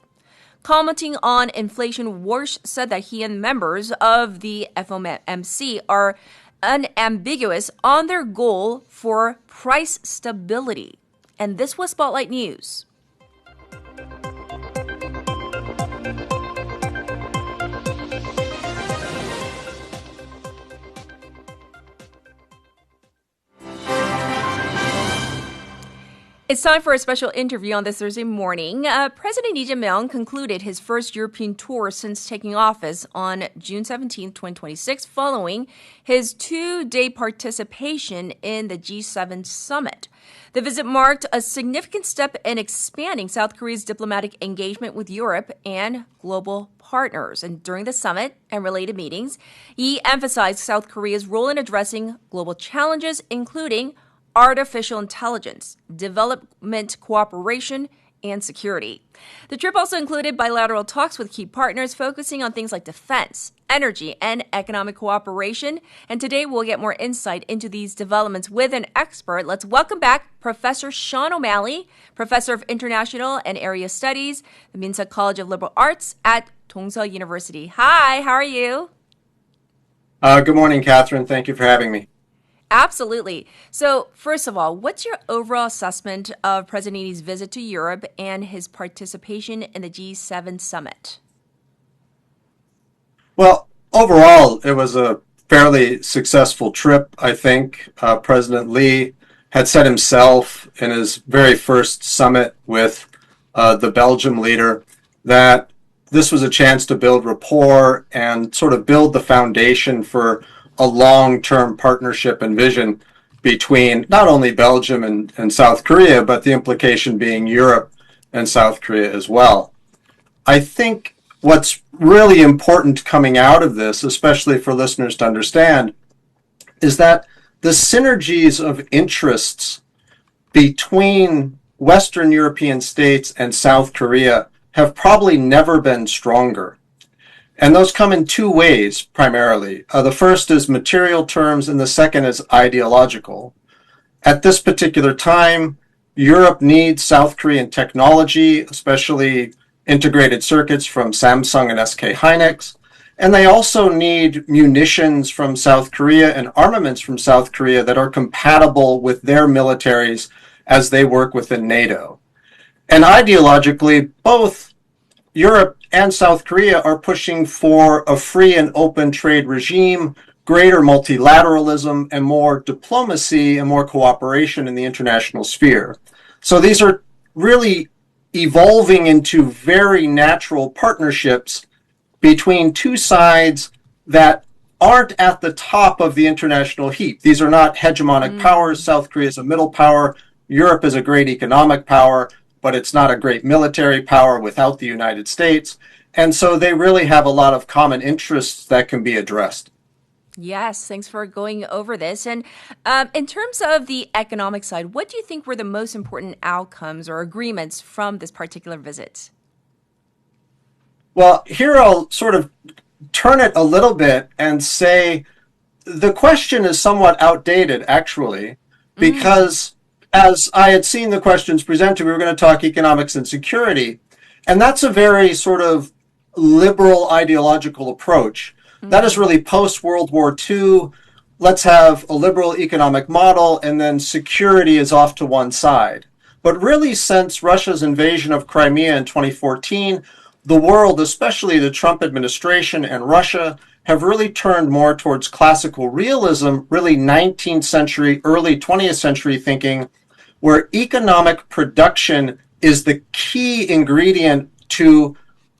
Commenting on inflation, Warsh said that he and members of the FOMC are unambiguous on their goal for price stability. And this was Spotlight News. It's time for a special interview on this Thursday morning. President Lee Jae-myung concluded his first European tour since taking office on June 17, 2026, following his 2-day participation in the G7 summit. The visit marked a significant step in expanding South Korea's diplomatic engagement with Europe and global partners. And during the summit and related meetings, he emphasized South Korea's role in addressing global challenges, including artificial intelligence, development cooperation, and security. The trip also included bilateral talks with key partners focusing on things like defense, energy, and economic cooperation. And today we'll get more insight into these developments with an expert. Let's welcome back Professor Sean O'Malley, Professor of International and Area Studies, the Minsa College of Liberal Arts at Dongseok University. Hi, how are you? Good morning, Catherine. Thank you for having me. Absolutely. So, first of all, what's your overall assessment of President Lee's visit to Europe and his participation in the G7 summit? Well, overall, it was a fairly successful trip, I think. President Lee had said himself in his very first summit with the Belgium leader that this was a chance to build rapport and sort of build the foundation for a long-term partnership and vision between not only Belgium and South Korea, but the implication being Europe and South Korea as well. I think what's really important coming out of this, especially for listeners to understand, is that the synergies of interests between Western European states and South Korea have probably never been stronger. And those come in two ways, primarily. The first is material terms, and the second is ideological. At this particular time, Europe needs South Korean technology, especially integrated circuits from Samsung and SK Hynix. And they also need munitions from South Korea and armaments from South Korea that are compatible with their militaries as they work within NATO. And ideologically, both Europe and South Korea are pushing for a free and open trade regime, greater multilateralism, and more diplomacy and more cooperation in the international sphere. So these are really evolving into very natural partnerships between two sides that aren't at the top of the international heap. These are not hegemonic powers. South Korea is a middle power. Europe is a great economic power, but it's not a great military power without the United States. And so they really have a lot of common interests that can be addressed. Yes, thanks for going over this. And in terms of the economic side, what do you think were the most important outcomes or agreements from this particular visit? Well, here I'll sort of turn it a little bit and say the question is somewhat outdated, actually, because as I had seen the questions presented, we were going to talk economics and security. And that's a very sort of liberal ideological approach. That is really post-World War II. Let's have a liberal economic model, and then security is off to one side. But really, since Russia's invasion of Crimea in 2014, the world, especially the Trump administration and Russia, have really turned more towards classical realism, really 19th century, early 20th century thinking, where economic production is the key ingredient to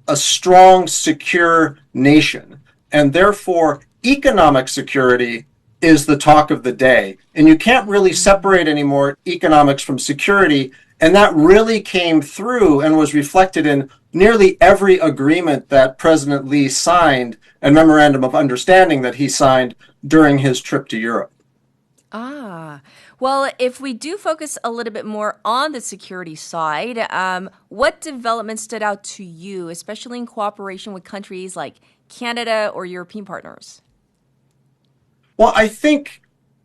a strong, secure nation. And therefore, economic security is the talk of the day. And you can't really separate anymore economics from security. And that really came through and was reflected in nearly every agreement that President Lee signed and memorandum of understanding that he signed during his trip to Europe. Well, if we do focus a little bit more on the security side, what developments stood out to you, especially in cooperation with countries like Canada or European partners? Well, I think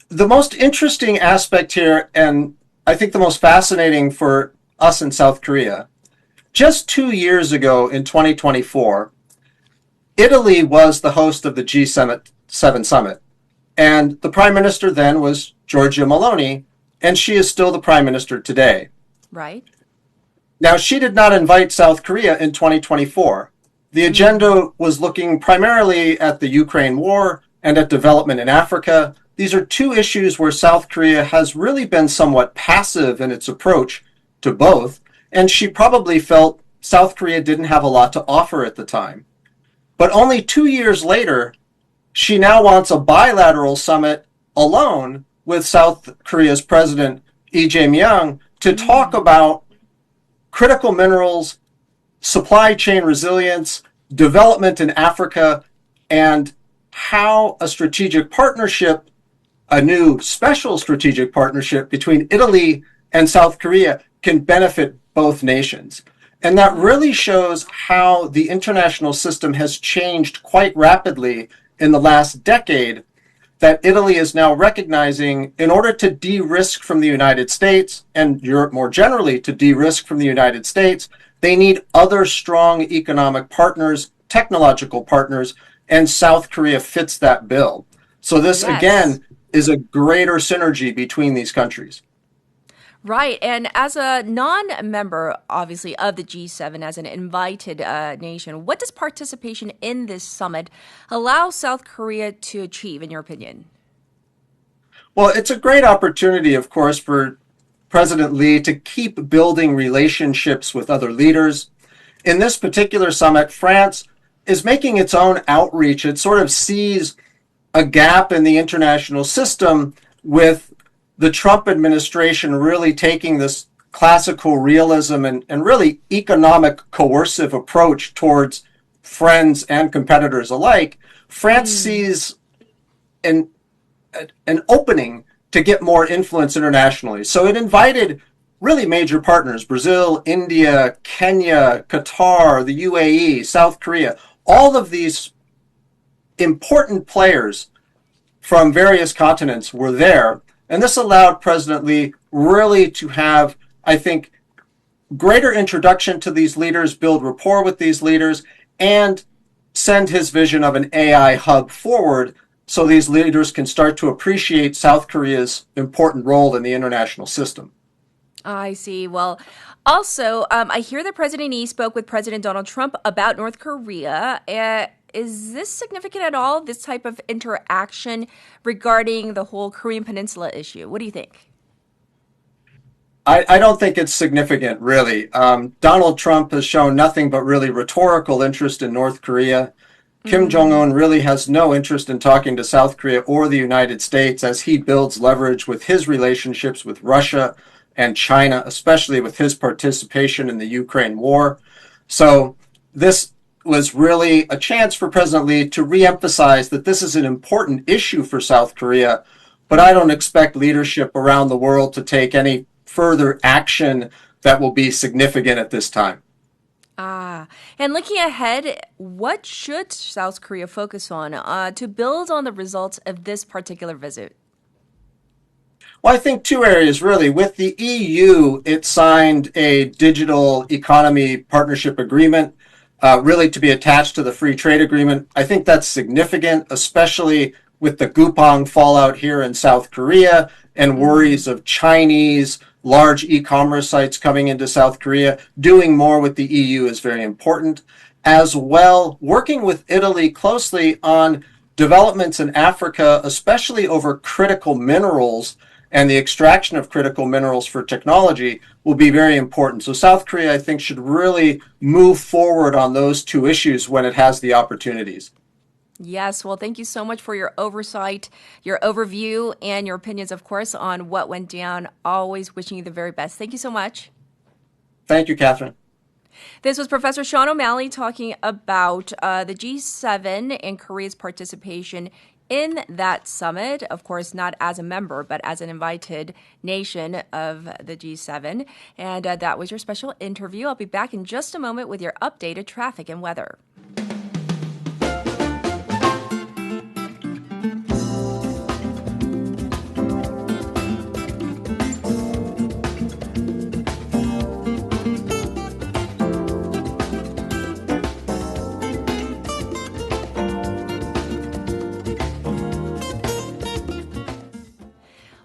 the most interesting aspect here, and I think the most fascinating for us in South Korea, just 2 years ago in 2024, Italy was the host of the G7 summit. And the prime minister then was Giorgia Meloni, and she is still the prime minister today. Right. Now, she did not invite South Korea in 2024. The agenda was looking primarily at the Ukraine war and at development in Africa. These are two issues where South Korea has really been somewhat passive in its approach to both, and she probably felt South Korea didn't have a lot to offer at the time. But only 2 years later, she now wants a bilateral summit alone with South Korea's president, Lee Jae-myung, to talk about critical minerals, supply chain resilience, development in Africa, and how a strategic partnership, a new special strategic partnership between Italy and South Korea can benefit both nations. And that really shows how the international system has changed quite rapidly in the last decade, that Italy is now recognizing in order to de-risk from the United States and Europe more generally to de-risk from the United States, they need other strong economic partners technological partners, and South Korea fits that bill. So this, again, is a greater synergy between these countries. Right. And as a non-member, obviously, of the G7, as an invited nation, what does participation in this summit allow South Korea to achieve, in your opinion? Well, it's a great opportunity, of course, for President Lee to keep building relationships with other leaders. In this particular summit, France is making its own outreach. It sort of sees a gap in the international system with the Trump administration really taking this classical realism and really economic coercive approach towards friends and competitors alike. France sees an opening to get more influence internationally. So it invited really major partners, Brazil, India, Kenya, Qatar, the UAE, South Korea, all of these important players from various continents were there. And this allowed President Lee really to have, I think, greater introduction to these leaders, build rapport with these leaders, and send his vision of an AI hub forward so these leaders can start to appreciate South Korea's important role in the international system. I see. Well, also, I hear that President Lee spoke with President Donald Trump about North Korea. Is this significant at all, this type of interaction regarding the whole Korean Peninsula issue? What do you think? I don't think it's significant, really. Donald Trump has shown nothing but really rhetorical interest in North Korea. Kim Jong-un really has no interest in talking to South Korea or the United States as he builds leverage with his relationships with Russia and China, especially with his participation in the Ukraine war. So this was really a chance for President Lee to reemphasize that this is an important issue for South Korea, but I don't expect leadership around the world to take any further action that will be significant at this time. And looking ahead, what should South Korea focus on to build on the results of this particular visit? Well, I think two areas, really. With the EU, it signed a digital economy partnership agreement, really to be attached to the free trade agreement. I think that's significant, especially with the Gupang fallout here in South Korea and worries of Chinese large e-commerce sites coming into South Korea. Doing more with the EU is very important. As well, working with Italy closely on developments in Africa, especially over critical minerals and the extraction of critical minerals for technology, will be very important. So South Korea, I think, should really move forward on those two issues when it has the opportunities. Yes, well, thank you so much for your oversight, your overview, and your opinions, of course, on what went down. Always wishing you the very best. Thank you so much. Thank you, Catherine. This was Professor Sean O'Malley talking about the G7 and Korea's participation in that summit, of course, not as a member, but as an invited nation of the G7. And that was your special interview. I'll be back in just a moment with your updated traffic and weather.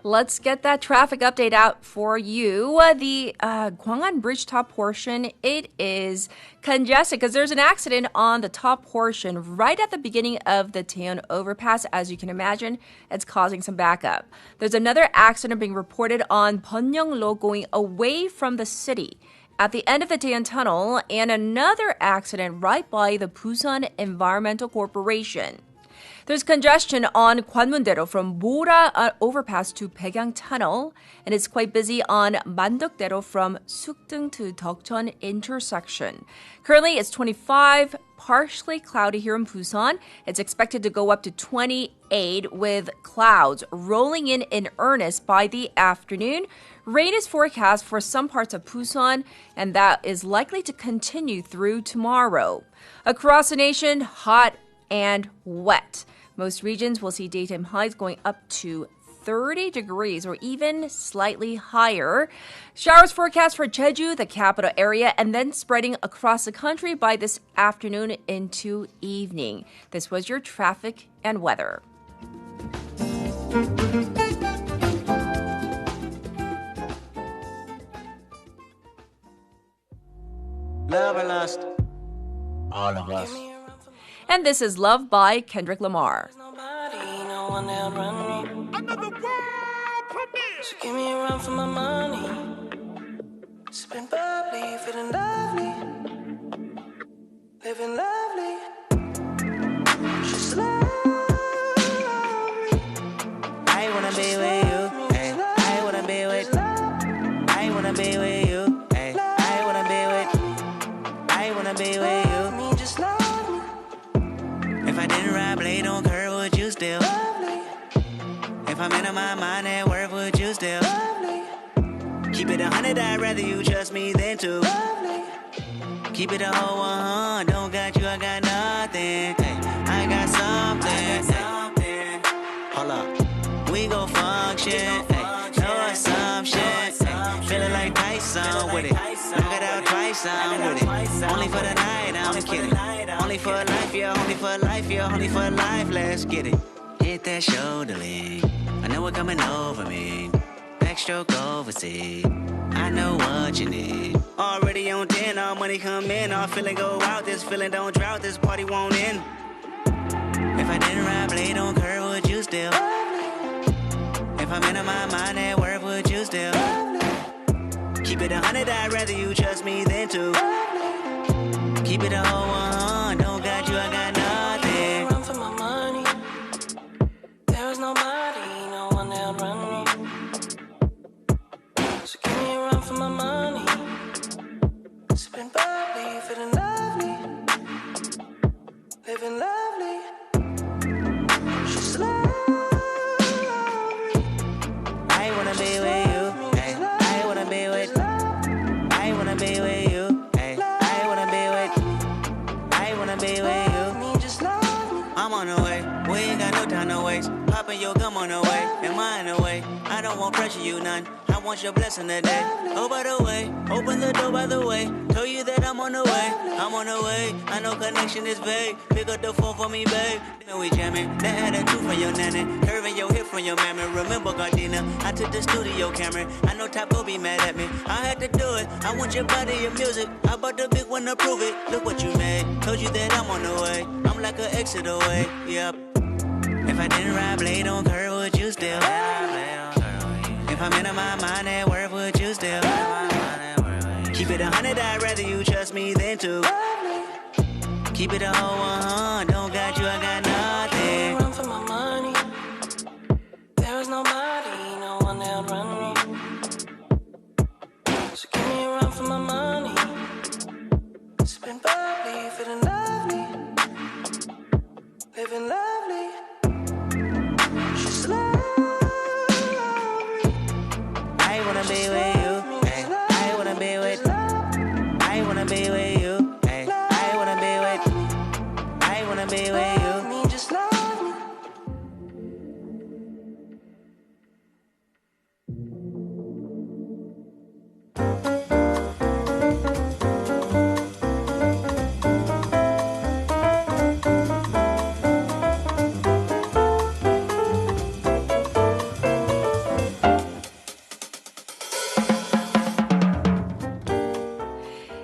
Let's get that traffic update out for you. The Gwangan Bridge top portion, it is congested because there's an accident on the top portion right at the beginning of the Taeyeon overpass. As you can imagine, it's causing some backup. There's another accident being reported on Byeonglo going away from the city at the end of the Taeyeon tunnel, and another accident right by the Busan Environmental Corporation. There's congestion on Gwanmun-daero from Mora overpass to Baegang Tunnel, and it's quite busy on Mandok-daero from Sukdeung to Deokjeon intersection. Currently, it's 25, partially cloudy here in Busan. It's expected to go up to 28 with clouds rolling in earnest by the afternoon. Rain is forecast for some parts of Busan, and that is likely to continue through tomorrow. Across the nation, hot and wet. Most regions will see daytime highs going up to 30 degrees or even slightly higher. Showers forecast for Jeju, the capital area, and then spreading across the country by this afternoon into evening. This was your traffic and weather. Love and lust, all of us. And this is Love by Kendrick Lamar. Another world premiere. So give me a run for my money. Sipping bubbly, feeling lovely, living lovely. She's lovely. I wanna be with you. Ay. I wanna be with. I wanna be with you. Ay. I wanna be with. I wanna be with you. Me just love me. If I didn't ride blade on curve, would you still? If I'm in my mind at work, would you still? Keep it 100, I'd rather you trust me than to. Keep it a whole 100, don't got you, I got nothing. Hey, I got something. Hey. Hold up, we gon' function. Hey, no assumption. Hey, feeling like Tyson with it. Knock it out twice, I'm with it. Only for the night, I'm kidding. Only for life, yeah, only for life, yeah, only for life, let's get it. Hit that shoulder lean. I know it coming over me. Backstroke overseas. I know what you need. Already on 10, all money come in. All feeling go out. This feeling don't drought. This party won't end. If I didn't ride blade on curve, would you still? If I'm in my mind at work, would you still? Keep it 100, I'd rather you trust me than to. Keep it a whole 100, don't got you, I got nothing. Run for my money. There is nobody, no one that'll run me. So give me a run for my money. Sipping bubbly, feeling lovely, living lovely. She's lovely. I wanna be with you. Ay. I wanna be with. I wanna be with you. Ay. I wanna be with. I wanna be with you. I'm on the way. We ain't got no time to waste. Popping your gum on the way. Am I in the way? I don't want pressure, you none. I want your blessing today. Oh, by the way, open the door by the way. Told you that I'm on the way. I'm on the way. I know connection is vague. Pick up the phone for me, babe. Then we jamming. That had a two from your nanny. Curving your hip from your mammy. Remember Gardena? I took the studio camera. I know Top will be mad at me. I had to do it. I want your body, your music. I bought the big one to prove it. Look what you made. Told you that I'm on the way. I'm like an exit away. Yep. If I didn't ride blade on curve, would you still? If I'm in my mind at work, would you still? Keep it 100, I'd rather you trust me than to. Keep it a whole 100, don't got you, I got nothing. Run for my money. There is nobody, no one that'll run me. So give me a run for my money. Sipping bubbly, feeling lovely, living lovely. She's lovely. I wanna be with you. Ay. I wanna be with. I wanna be with you. Ay. I wanna be with. I wanna be with you. Me just love me.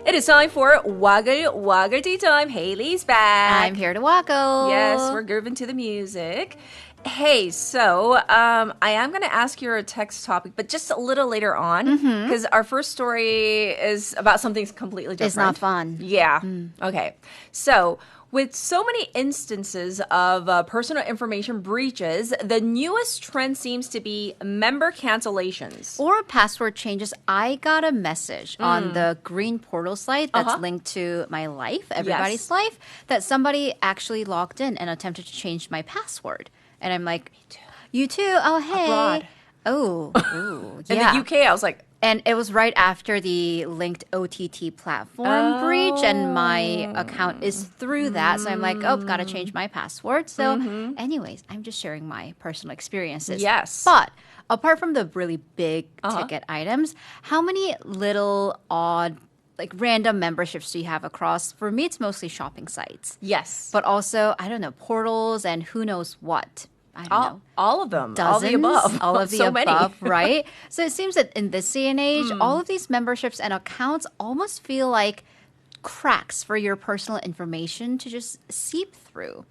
It is time for Waggle Tea Time. Haley's back. I'm here to waggle. Yes, we're grooving to the music. Hey, so I am going to ask you a text topic, but just a little later on, because our first story is about something completely different. It's not fun. Yeah. Okay. So, with so many instances of personal information breaches, the newest trend seems to be member cancellations. Or password changes. I got a message on the green portal site that's linked to my life, everybody's life, that somebody actually logged in and attempted to change my password. And I'm like, me too. You too? Oh, hey. Abroad. Oh, ooh, In yeah. the UK, I was like, And it was right after the linked OTT platform breach, and my account is through that. So I'm like, oh, gotta change my password. So anyways, I'm just sharing my personal experiences. Yes. But apart from the really big ticket items, how many little odd like random memberships do you have across? For me, it's mostly shopping sites. Yes. But also, I don't know, portals and who knows what. I don't know. All of them. Dozens, all the above. all of the so above, many. right? So it seems that in this day and age, all of these memberships and accounts almost feel like cracks for your personal information to just seep through.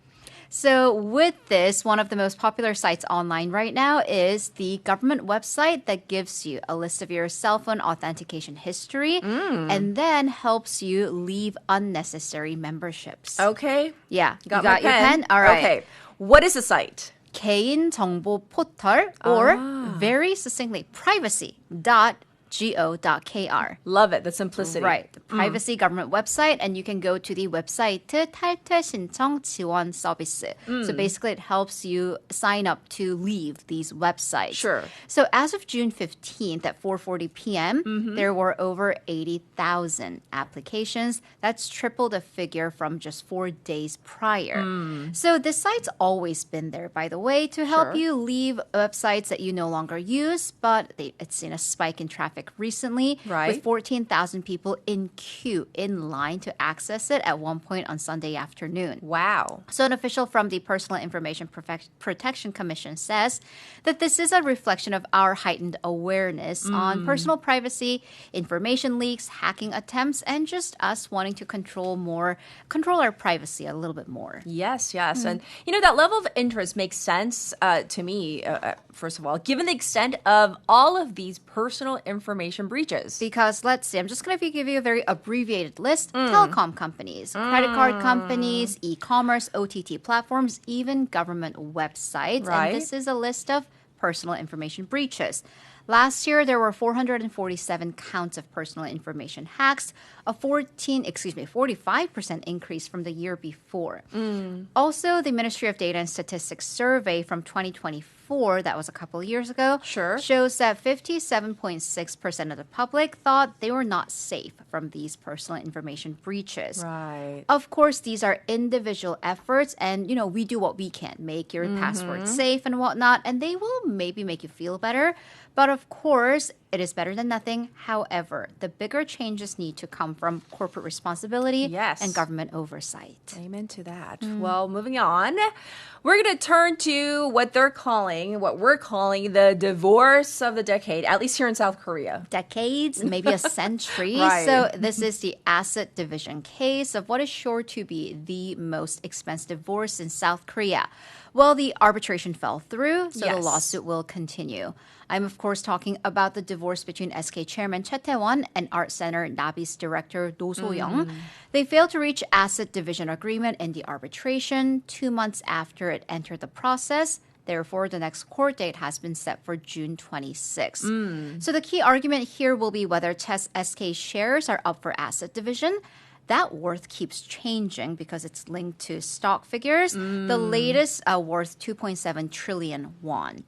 So with this, one of the most popular sites online right now is the government website that gives you a list of your cell phone authentication history and then helps you leave unnecessary memberships. Okay. Yeah. You got, your pen? All right. Okay. What is the site? 개인 정보 포털 or very succinctly privacy.go.kr. Love it, the simplicity. Right, the privacy government website, and you can go to the website 탈퇴 신청 지원 서비스. So basically it helps you sign up to leave these websites. Sure. So as of June 15th at 4:40 p.m., there were over 80,000 applications. That's triple the figure from just 4 days prior. So this site's always been there, by the way, to help you leave websites that you no longer use, but it's seen a spike in traffic recently, with 14,000 people in queue in line to access it at one point on Sunday afternoon. Wow. So an official from the Personal Information Protection Commission says that this is a reflection of our heightened awareness on personal privacy, information leaks, hacking attempts, and just us wanting to control our privacy a little bit more. Yes. And, that level of interest makes sense to me, first of all, given the extent of all of these personal information breaches. Because let's see, I'm just going to give you a very abbreviated list. Telecom companies, credit card companies, e-commerce, OTT platforms, even government websites. Right. And this is a list of personal information breaches. Last year, there were 447 counts of personal information hacks, a 45% increase from the year before. Also, the Ministry of Data and Statistics survey from 2024, that was a couple of years ago, shows that 57.6% of the public thought they were not safe from these personal information breaches. Right. Of course, these are individual efforts, and, we do what we can, make your password safe and whatnot, and they will maybe make you feel better. But of course, it is better than nothing. However, the bigger changes need to come from corporate responsibility and government oversight. Amen to that. Well, moving on, we're going to turn to what we're calling the divorce of the decade, at least here in South Korea. Decades, maybe a century. Right. So this is the asset division case of what is sure to be the most expensive divorce in South Korea. Well, the arbitration fell through, so the lawsuit will continue. I'm, of course, talking about the divorce between SK Chairman Choi Tae-won and Art Center Nabi's director Do So-young. They failed to reach asset division agreement in the arbitration 2 months after it entered the process. Therefore, the next court date has been set for June 26. So the key argument here will be whether SK shares are up for asset division. That worth keeps changing because it's linked to stock figures. The latest worth 2.7 trillion won.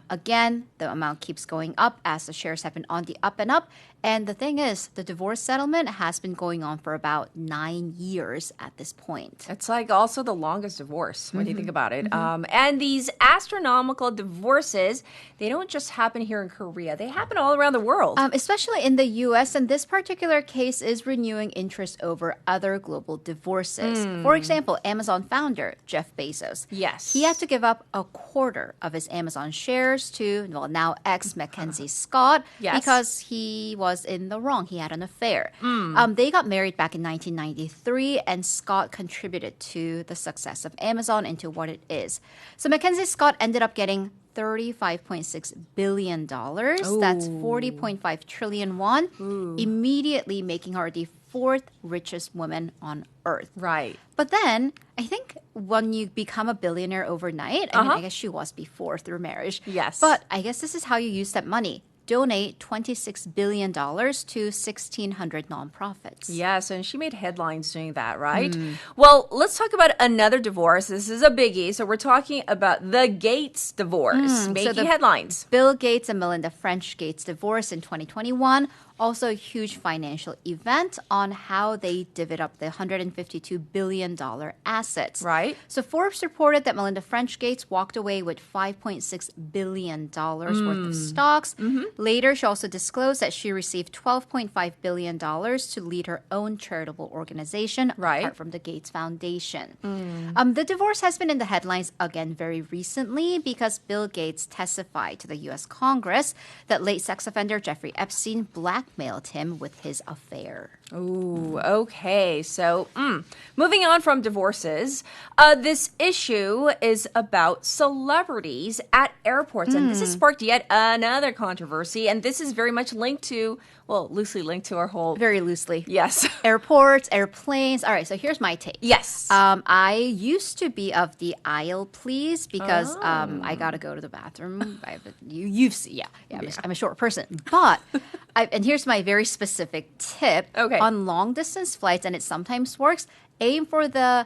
Again, the amount keeps going up as the shares have been on the up and up. And the thing is, the divorce settlement has been going on for about 9 years at this point. It's like also the longest divorce when you think about it. And these astronomical divorces, they don't just happen here in Korea. They happen all around the world. Especially in the U.S. And this particular case is renewing interest over other global divorces. For example, Amazon founder Jeff Bezos. Yes. He had to give up a quarter of his Amazon shares to, now ex Mackenzie Scott because he was in the wrong. He had an affair. They got married back in 1993, and Scott contributed to the success of Amazon into what it is. So Mackenzie Scott ended up getting $35.6 billion. That's 40.5 trillion won, immediately making her the fourth richest woman on earth. Right. But then, I think when you become a billionaire overnight, I mean, I guess she was before through marriage. Yes. But I guess this is how you use that money. donate $26 billion to 1,600 nonprofits. Yes, and she made headlines doing that, right? Well, let's talk about another divorce. This is a biggie. So we're talking about the Gates divorce, making the headlines. Bill Gates and Melinda French Gates divorce in 2021. Also a huge financial event on how they divvied up the $152 billion assets. Right. So Forbes reported that Melinda French Gates walked away with $5.6 billion worth of stocks. Later, she also disclosed that she received $12.5 billion to lead her own charitable organization, apart from the Gates Foundation. The divorce has been in the headlines again very recently because Bill Gates testified to the U.S. Congress that late sex offender Jeffrey Epstein blackmailed him with his affair. Ooh, okay. So, moving on from divorces, this issue is about celebrities at airports. And this has sparked yet another controversy. And this is very much linked to, well, loosely linked to our whole... Very loosely. Yes. Airports, airplanes. All right, so here's my take. Yes. I used to be of the aisle, please, because I got to go to the bathroom. You've seen, I'm a short person. But, and here's my very specific tip. Okay. On long-distance flights, and it sometimes works, aim for the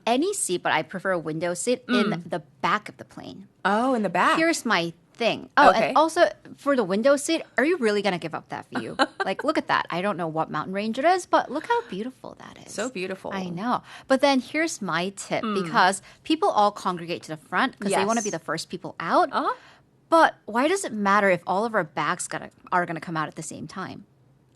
any seat, but I prefer a window seat in the back of the plane. Oh, in the back. Here's my thing. Oh, Okay. and also for the window seat, are you really going to give up that view? Like, look at that. I don't know what mountain range it is, but look how beautiful that is. So beautiful. I know. But then here's my tip, because people all congregate to the front because they want to be the first people out. But why does it matter if all of our bags are going to come out at the same time?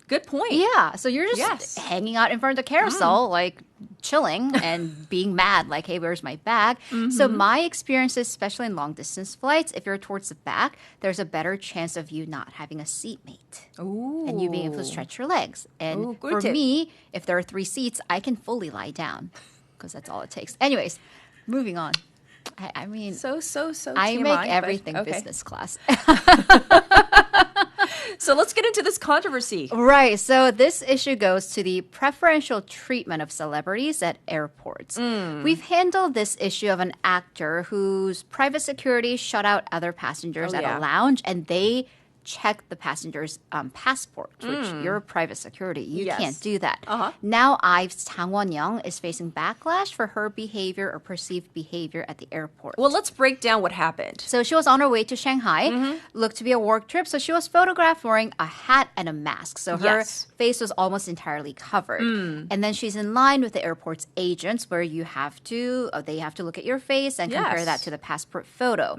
Good point. Yeah, so you're just hanging out in front of the carousel, like chilling and being mad, like, hey, where's my bag? So my experiences, especially in long-distance flights, if you're towards the back, there's a better chance of you not having a seatmate. Ooh. And you being able to stretch your legs. And Ooh, good for tip. me, if there are 3 seats, I can fully lie down because that's all it takes. Anyways, moving on. I mean, So I TMI, make but everything okay. business class. So let's get into this controversy. Right. So this issue goes to the preferential treatment of celebrities at airports. We've handled this issue of an actor whose private security shut out other passengers at a lounge, and they check the passenger's passports, which you're private security. You can't do that. Now IVE's Chang Won-young is facing backlash for her behavior or perceived behavior at the airport. Well, let's break down what happened. So she was on her way to Shanghai, looked to be a work trip. So she was photographed wearing a hat and a mask. So her face was almost entirely covered. And then she's in line with the airport's agents where they have to look at your face and compare that to the passport photo.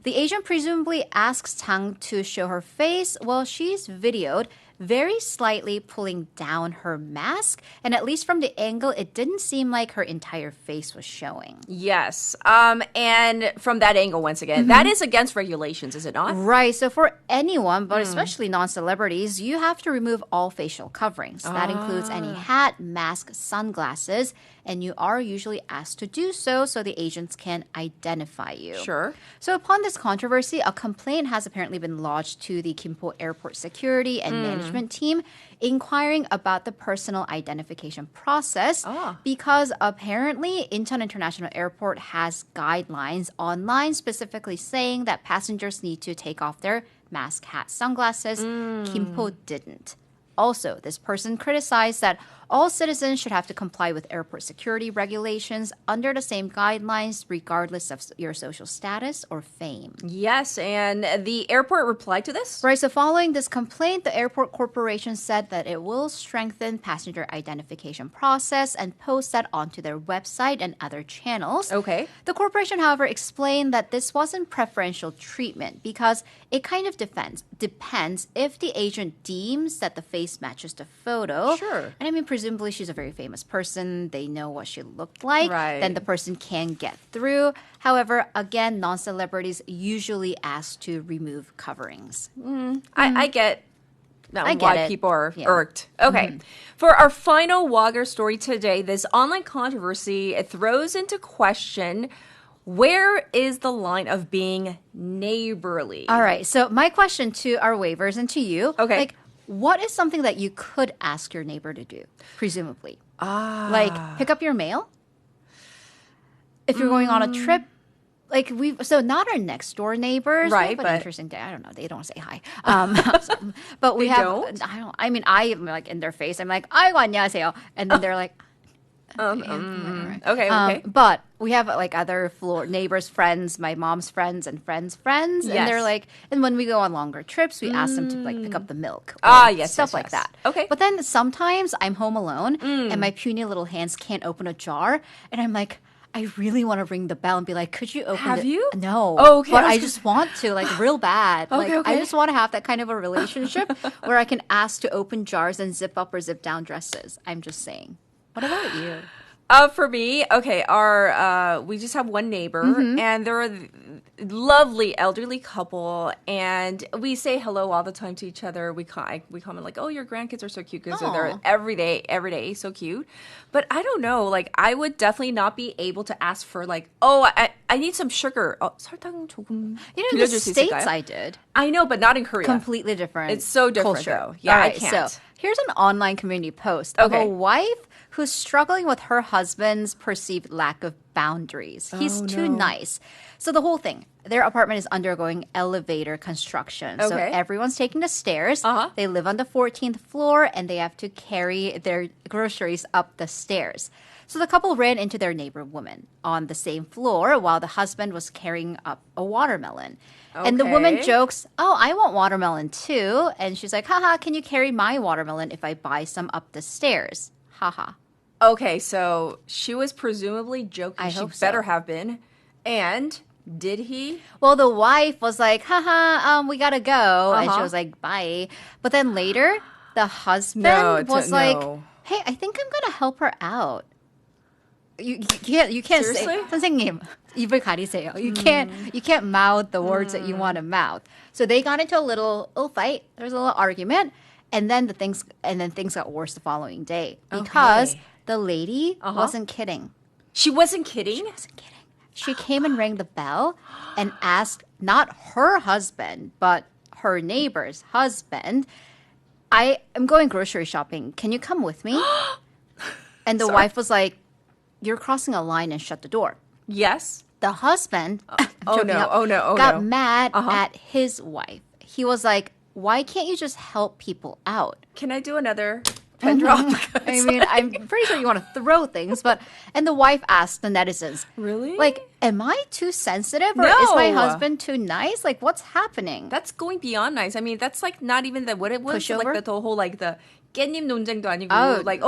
The agent presumably asks Chang to show her face. Well, she's videoed very slightly pulling down her mask, and at least from the angle, it didn't seem like her entire face was showing. Yes. And from that angle, once again, that is against regulations, is it not? Right. So for anyone, but especially non-celebrities, you have to remove all facial coverings. That includes any hat, mask, sunglasses, and you are usually asked to do so the agents can identify you. Sure. So upon this controversy, a complaint has apparently been lodged to the Gimpo Airport security and management team inquiring about the personal identification process because apparently Incheon International Airport has guidelines online specifically saying that passengers need to take off their mask, hat, sunglasses. Gimpo didn't. Also, this person criticized that all citizens should have to comply with airport security regulations under the same guidelines, regardless of your social status or fame. Yes, and the airport replied to this? Right, so following this complaint, the airport corporation said that it will strengthen passenger identification process and post that onto their website and other channels. Okay. The corporation, however, explained that this wasn't preferential treatment because it kind of depends if the agent deems that the face matches the photo. Sure. And I mean, presumably she's a very famous person. They know what she looked like. Right. Then the person can get through. However, again, non-celebrities usually asked to remove coverings. I get I get why it. people are irked. Okay. For our final Wagger story today, this online controversy, it throws into question where is the line of being neighborly? All right. So my question to our waivers and to you. Okay. Like, what is something that you could ask your neighbor to do, presumably? Like, pick up your mail? If you're going on a trip, like so not our next door neighbors. Right, We have an but- interesting day. I don't know. They don't say hi. But we They have. don't? I mean, I'm like in their face. I'm like, 아이고 안녕하세요, and then they're like. Okay. But we have like other floor neighbors, friends, my mom's friends, and friends' friends, and they're Yes. like. And when we go on longer trips, we ask them to like pick up the milk. yes, Stuff like yes. that. Okay. But then sometimes I'm home alone, and my puny little hands can't open a jar, and I'm like. I really want to ring the bell and be like, could you open Have it? you? No. Oh, okay. But I just want to, like, real bad. Okay, like, I okay. just want to have that kind of a relationship where I can ask to open jars and zip up or zip down dresses. I'm just saying. What about you? For me, okay, we just have one neighbor, Mm-hmm. and they're a lovely elderly couple, and we say hello all the time to each other. We comment like, "Oh, your grandkids are so cute," because they're Aw. every day, so cute. But I don't know, like I would definitely not be able to ask for like, "Oh, I need some sugar." 설탕 조금 You know, in the 빌려줄 수 States 있을까요? I did. I know, but not in Korea. Completely different. It's so different, culture. though. Yeah, All I right, can't. So here's an online community post of a wife who's struggling with her husband's perceived lack of boundaries. He's too nice. So the whole thing, their apartment is undergoing elevator construction. So Okay. everyone's taking the stairs. They live on the 14th floor and they have to carry their groceries up the stairs. So the couple ran into their neighbor woman on the same floor while the husband was carrying up a watermelon. And the woman Okay. jokes, "Oh, I want watermelon too." And she's like, "Haha, can you carry my watermelon if I buy some up the stairs?" Haha. Okay, so she was presumably joking. I She hope so. better have been. And did he? Well, the wife was like, "Haha, we gotta go," and she Uh-huh. was like, "Bye." But then later, the husband No, was like, no. "Hey, I think I'm gonna help her out." You can't say, Seriously? 선생님, 입을 가리세요. You can't mouth the words that you want to mouth. So they got into a little fight. There was a little argument, and then things got worse the following day because the lady wasn't kidding. She wasn't kidding? She came and rang the bell and asked not her husband, but her neighbor's husband, I am going grocery shopping. Can you come with me? And the wife was like, "You're crossing a line," and shut the door. Yes. The husband Oh, got no. mad at his wife. He was like, "Why can't you just help people out?" Can I do another pen drop? I mean, I'm pretty sure you want to throw things, and the wife asked the netizens, Really? like, am I too sensitive or is my No. husband too nice? Like, what's happening? That's going beyond nice. I mean, that's like not even what it was. Pushover? Like the whole like the 깻잎 논쟁도 아니고 Oh, like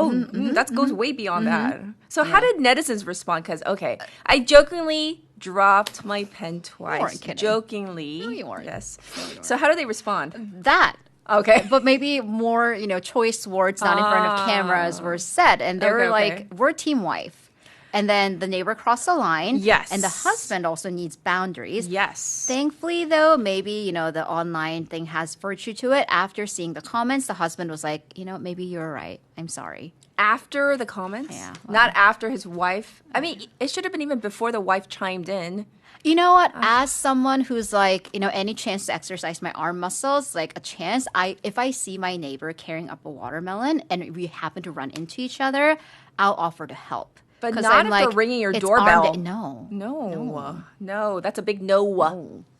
that goes way beyond that. So how did netizens respond? Because I jokingly dropped my pen twice. weren't kidding. Jokingly. No, you weren't. Yes. So how do they respond? That. Okay. But maybe more, choice words not in front of cameras were said. And they were Okay. like, we're team wife. And then the neighbor crossed the line. Yes. And the husband also needs boundaries. Yes. Thankfully, though, maybe, the online thing has virtue to it. After seeing the comments, the husband was like, maybe you're right. I'm sorry. After the comments? Yeah, Not after his wife. I mean, it should have been even before the wife chimed in. You know what? As someone who's like, any chance to exercise my arm muscles, like a chance, if I see my neighbor carrying up a watermelon and we happen to run into each other, I'll offer to help. But 'Cause not I'm if like, they're ringing your "It's doorbell. armed- No. No, that's a big no.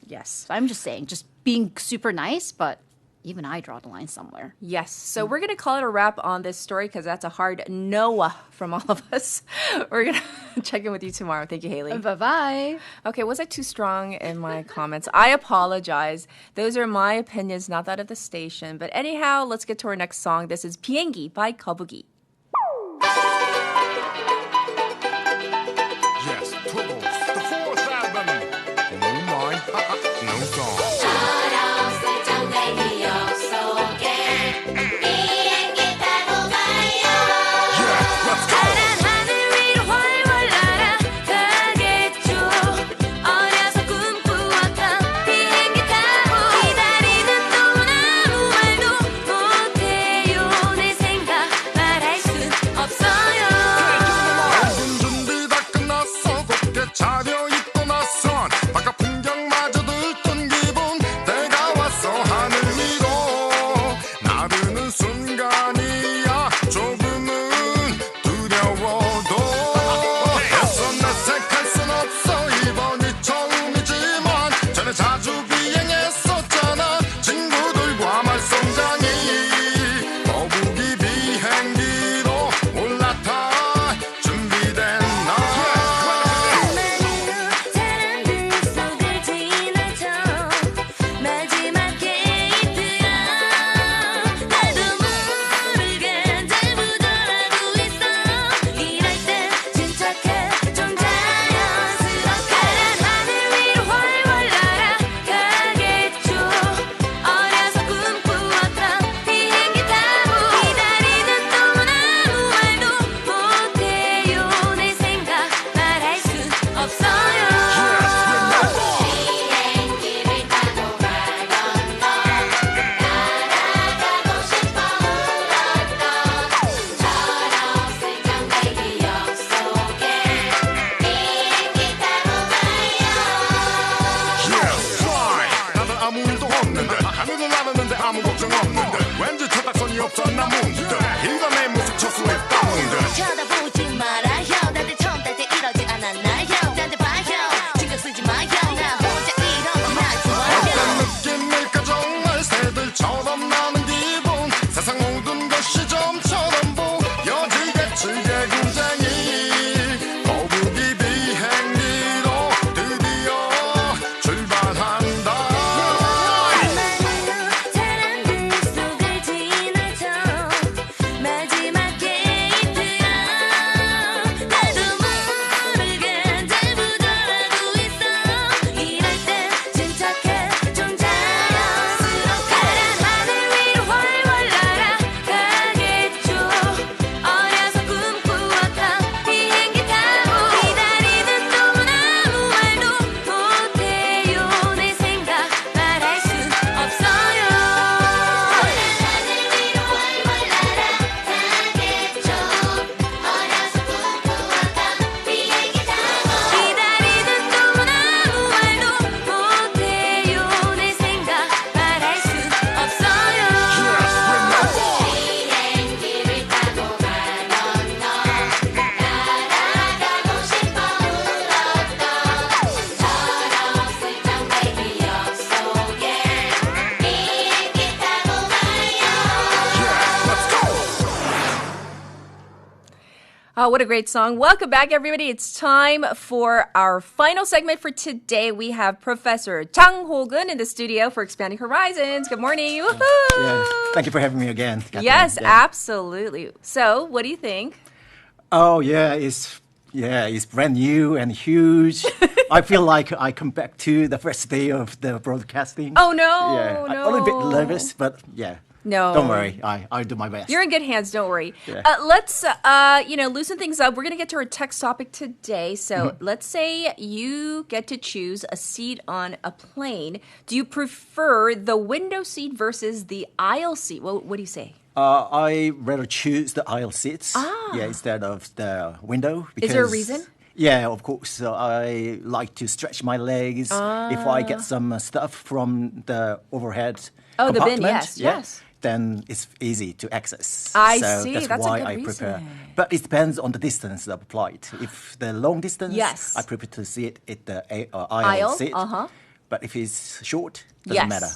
Yes. So I'm just saying, just being super nice, but even I draw the line somewhere. Yes. So we're going to call it a wrap on this story because that's a hard no from all of us. We're going to check in with you tomorrow. Thank you, Haley. Bye-bye. Okay, was I too strong in my comments? I apologize. Those are my opinions, not that of the station. But anyhow, let's get to our next song. This is 비행기 by 거북이. Yes, Troubles, the fourth album. No mind, no song. 말할 정신이 없었나 문득 이 밤에 무슨 초수했다 문득 쳐다보지 말아요 다들 처음 딸 때 이러지 않았나요 나한테 봐요 신경 쓰지 마요 나 혼자 이러면 날 좋아요 어떤 느낌일까 정말 새들처럼 나는 기분 세상 모든 것이 좀처럼 보여지겠지 굉장히 거북이 비행기로 드디어 출발한다 사람들 속을 지나쳐 마지막 게이트야 나도 모르게 잘부절하고 있어 이럴 때 침착해 좀 자연스럽게 파란 하늘 위로 훨훨 날아가겠죠 어려서 꿈꾸었던 비행기 타고 기다리는 동안 아무 말도 못해요 내 생각 말할 수 없어요 하늘 위로 훨훨 날아가겠죠 어려서 꿈꾸었던 비행기 타고 기다리는 동안 아무 말도 못해요 내 생각 말할 수 없어요 비행기를 타고 가던 너 날아가고 싶어 울었던 철없을 정의 기억 속에 비행기 타고 What a great song. Welcome back, everybody. It's time for our final segment for today. We have Professor Chang Ho-gun in the studio for Expanding Horizons. Good morning. Woohoo! Yeah, thank you for having me again, Catherine. Yes, Yeah. absolutely. So, what do you think? Oh it's brand new and huge. I feel like I come back to the first day of the broadcasting. Oh, no, Yeah, no. I'm a little bit nervous, but yeah. No. Don't worry, I'll do my best. You're in good hands. Don't worry. Yeah. Let's, loosen things up. We're going to get to our text topic today. So let's say you get to choose a seat on a plane. Do you prefer the window seat versus the aisle seat? What do you say? I rather choose the aisle seats. Yeah, instead of the window. Is there a reason? Yeah, of course. So I like to stretch my legs if I get some stuff from the overhead Oh, the bin, compartment, yes, yeah, yes. Then it's easy to access. I so see. That's, That's a why good I prefer. reason. But it depends on the distance of flight. If the long distance, Yes. I prefer to sit at the aisle Aisle, seat. uh-huh. But if it's short, doesn't Yes. matter.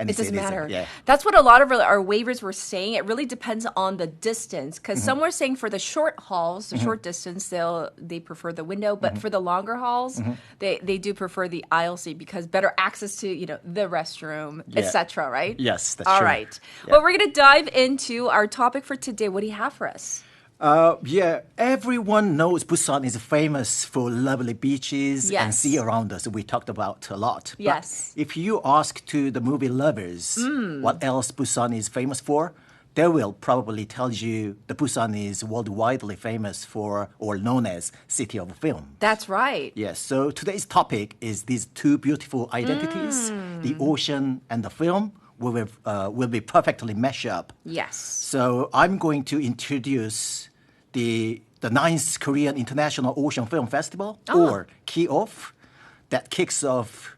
Any It doesn't seat is, matter. Yeah. That's what a lot of our waivers were saying. It really depends on the distance. Because some were saying for the short hauls, the short distance, they prefer the window. But for the longer hauls, they do prefer the aisle seat because better access to the restroom, Yeah. etc. Right? Yes, that's All true. right. Yeah. Well, we're going to dive into our topic for today. What do you have for us? Yeah, everyone knows Busan is famous for lovely beaches and Yes. sea around us. We talked about a lot. But Yes. if you ask to the movie lovers what else Busan is famous for, they will probably tell you the Busan is worldwide famous for or known as City of Film. That's right. Yes, so today's topic is these two beautiful identities, the ocean and the film, will be perfectly meshed up. Yes. So I'm going to introduce the 9th Korean International Ocean Film Festival, or KIOF, that kicks off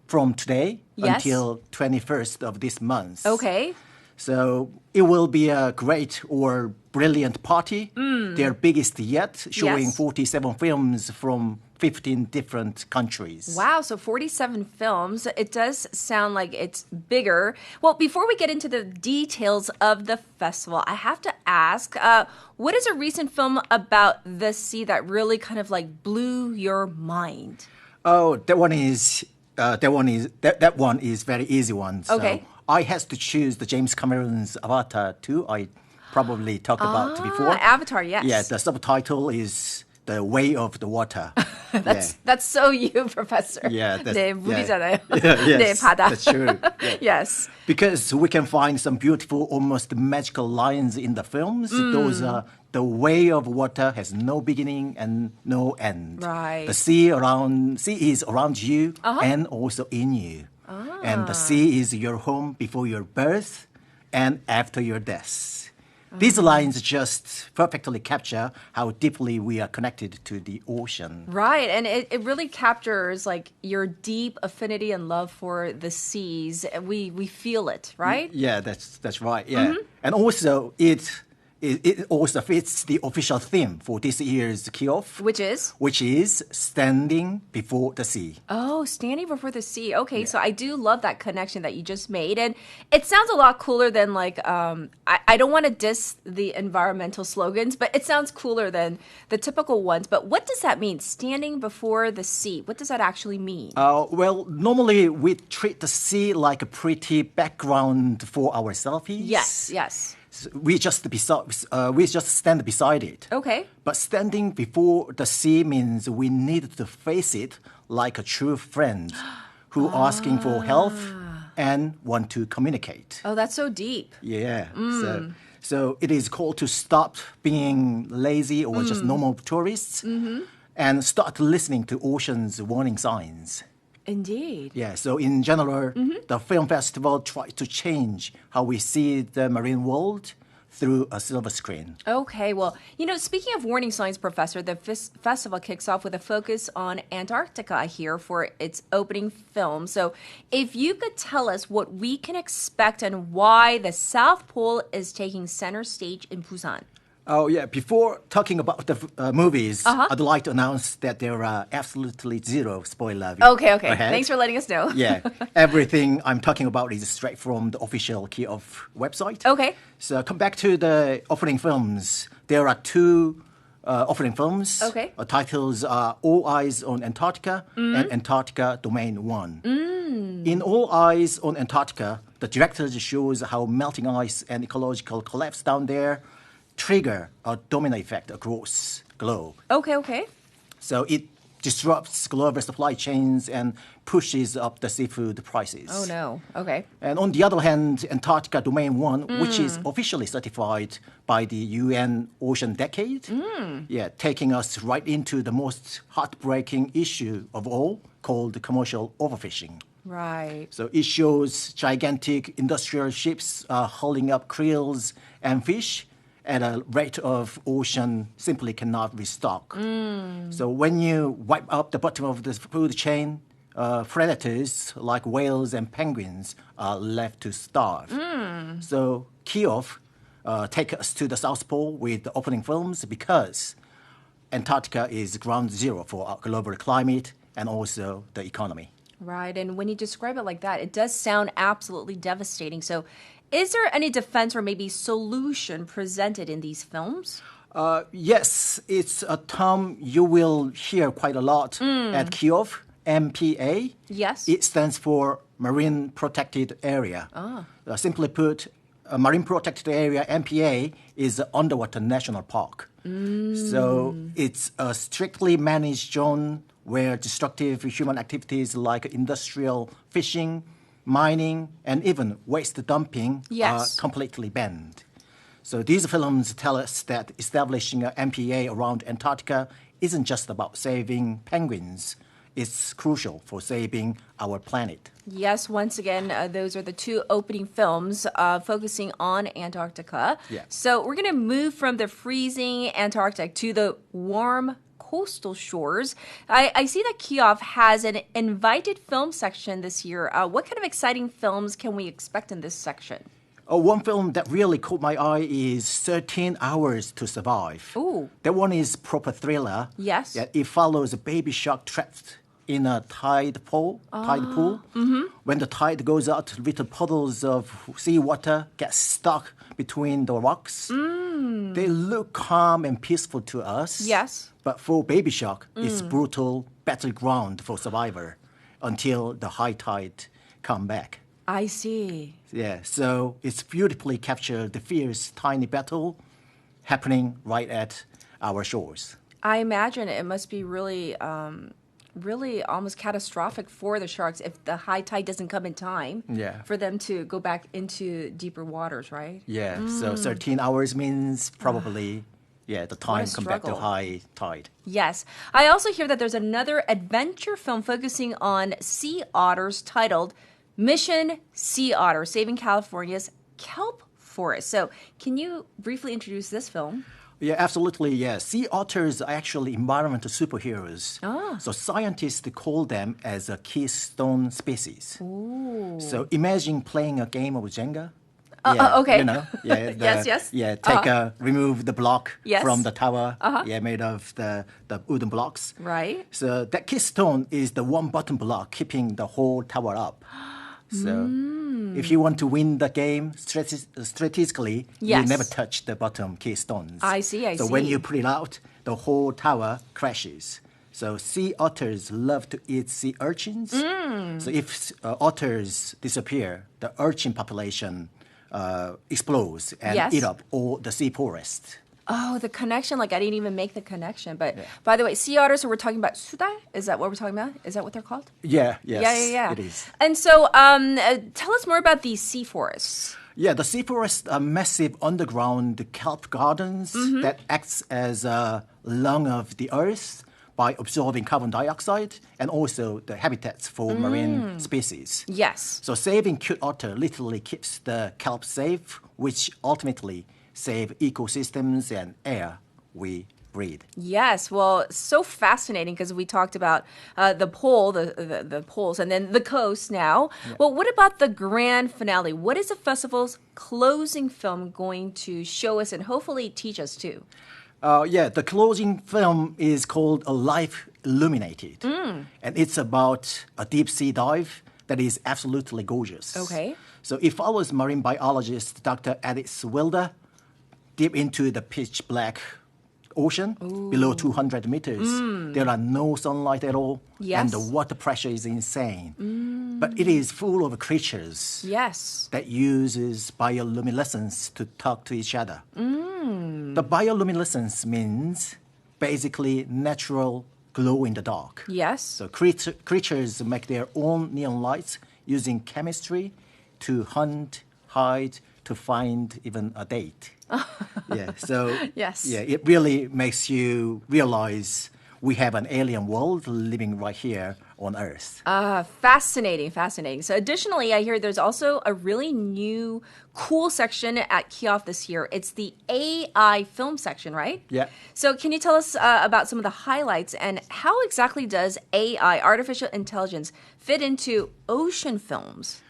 from today Yes. until 21st of this month. Okay. So it will be a great or brilliant party, their biggest yet, showing Yes. 47 films from 15 different countries. Wow, so 47 films. It does sound like it's bigger. Well, before we get into the details of the festival, I have to ask, what is a recent film about the sea that really kind of like blew your mind? Oh, that one is very easy one. So Okay. I has to choose the James Cameron's Avatar 2. I probably talked about before. Avatar, yes. Yeah, the subtitle is The Way of the Water. That's so you, Professor. Yeah, that's, 네, 물이잖아요. Yeah, 네, yes, 바다. that's true. Yeah. Yes. Because we can find some beautiful, almost magical lines in the films. Those are the way of water has no beginning and no end. Right. The sea is around you and also in you. And the sea is your home before your birth and after your death. These lines just perfectly capture how deeply we are connected to the ocean. Right, and it really captures like your deep affinity and love for the seas. We feel it, right? Yeah, that's right. Yeah. And also, it also fits the official theme for this year's kickoff, Which is? which is standing before the sea. Oh, standing before the sea. Okay, so I do love that connection that you just made. And it sounds a lot cooler than I don't want to diss the environmental slogans, but it sounds cooler than the typical ones. But what does that mean, standing before the sea? What does that actually mean? Well, normally we treat the sea like a pretty background for our selfies. Yes. We just stand beside it. Okay. But standing before the sea means we need to face it like a true friend who asking for help and want to communicate. Oh, that's so deep. Yeah. So it is called to stop being lazy or just normal tourists and start listening to ocean's warning signs. Indeed. Yeah, so in general, the film festival tried to change how we see the marine world through a silver screen. Okay, well, speaking of warning signs, Professor, the festival kicks off with a focus on Antarctica here for its opening film. So if you could tell us what we can expect and why the South Pole is taking center stage in Busan. Oh, yeah. Before talking about the movies, I'd like to announce that there are absolutely zero spoiler. Okay. ahead. Thanks for letting us know. Yeah. Everything I'm talking about is straight from the official Kyiv website. Okay. So come back to the opening films. There are two opening films. Okay. Titles are All Eyes on Antarctica and Antarctica Domain 1. In All Eyes on Antarctica, the director shows how melting ice and ecological collapse down there trigger a domino effect across globe. Okay. So it disrupts global supply chains and pushes up the seafood prices. Oh, no. Okay. And on the other hand, Antarctica Domain 1, which is officially certified by the UN Ocean Decade, taking us right into the most heartbreaking issue of all, called commercial overfishing. Right. So it shows gigantic industrial ships hauling up krills and fish at a rate of ocean simply cannot restock. So when you wipe up the bottom of the food chain, predators like whales and penguins are left to starve. So Kyiv take us to the South Pole with the opening films because Antarctica is ground zero for our global climate and also the economy. Right, and when you describe it like that, it does sound absolutely devastating. So is there any defense or maybe solution presented in these films? Yes, it's a term you will hear quite a lot at Kyiv, MPA. Yes. It stands for Marine Protected Area. Simply put, a Marine Protected Area, MPA, is an underwater national park. So it's a strictly managed zone where destructive human activities like industrial fishing, mining, and even waste dumping are completely banned. So these films tell us that establishing an MPA around Antarctica isn't just about saving penguins. It's crucial for saving our planet. Yes, once again, those are the two opening films focusing on Antarctica. Yeah. So we're going to move from the freezing Antarctic to the warm coastal shores. I see that Kyiv has an invited film section this year. What kind of exciting films can we expect in this section? One film that really caught my eye is 13 Hours to Survive. Ooh. That one is proper thriller. Yes. Yeah, it follows a baby shark trapped in a tide pool. When the tide goes out, little puddles of seawater get stuck between the rocks. They look calm and peaceful to us. Yes. But for baby shark, it's brutal battleground for survivor until the high tide come back. I see. Yeah, so it's beautifully captured the fierce tiny battle happening right at our shores. I imagine it must be really almost catastrophic for the sharks if the high tide doesn't come in time for them to go back into deeper waters, right? Yeah, so 13 hours means probably, the time come back to struggle. high tide. Yes. I also hear that there's another adventure film focusing on sea otters titled Mission Sea Otter, Saving California's Kelp Forest. So can you briefly introduce this film? Yeah, absolutely, yeah. Sea otters are actually environmental superheroes. So scientists call them as a keystone species. Ooh. So imagine playing a game of Jenga. Okay. You know, yeah, yes. Yeah, remove the block Yes. from the tower. Yeah, made of the wooden blocks. Right. So that keystone is the one bottom block keeping the whole tower up. So if you want to win the game strategically, Yes. you never touch the bottom keystones. I see. So when you put it out, the whole tower crashes. So sea otters love to eat sea urchins. So if otters disappear, the urchin population explodes and Yes. eat up all the sea forest. Oh, the connection. Like, I didn't even make the connection. But by the way, sea otters, so we're talking about 수달? Is that what we're talking about? Is that what they're called? Yeah, yes, Yeah. it is. And so tell us more about these sea forests. Yeah, the sea forests are massive underground kelp gardens that acts as a lung of the earth by absorbing carbon dioxide and also the habitats for marine species. Yes. So saving cute otter literally keeps the kelp safe, which ultimately save ecosystems and air we breathe. Yes, well, so fascinating because we talked about the pole, the poles, and then the coast now. Yeah. Well, what about the grand finale? What is the festival's closing film going to show us and hopefully teach us too? The closing film is called A Life Illuminated. And it's about a deep sea dive that is absolutely gorgeous. Okay. So it follows marine biologist Dr. Alice Wilder deep into the pitch black ocean below 200 meters. There are no sunlight at all. Yes. And the water pressure is insane. But it is full of creatures that uses bioluminescence to talk to each other. The bioluminescence means basically natural glow in the dark. Yes. So creatures make their own neon lights using chemistry to hunt, hide, to find even a date. It really makes you realize we have an alien world living right here on Earth. Fascinating. So additionally, I hear there's also a really new, cool section at Kiosk this year. It's the AI film section, right? Yeah. So can you tell us about some of the highlights and how exactly does AI, artificial intelligence, fit into ocean films?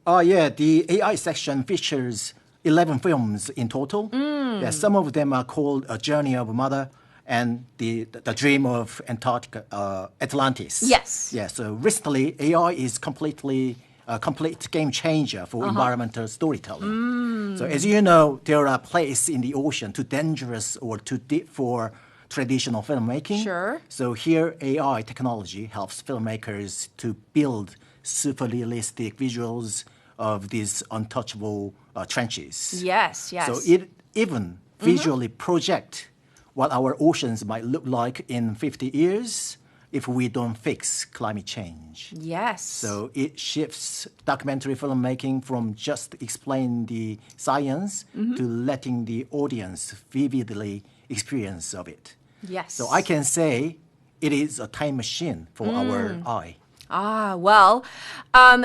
The AI section features 11 films in total. Yeah, some of them are called A Journey of a Mother and the Dream of Antarctica, Atlantis. Yes. Yeah, so recently, AI is a complete game changer for environmental storytelling. So as you know, there are places in the ocean too dangerous or too deep for traditional filmmaking. Sure. So here, AI technology helps filmmakers to build super realistic visuals of these untouchable trenches. Yes. So it even visually project what our oceans might look like in 50 years if we don't fix climate change. Yes. So it shifts documentary filmmaking from just explain the science to letting the audience vividly experience of it. Yes. So I can say it is a time machine for our eye. Well,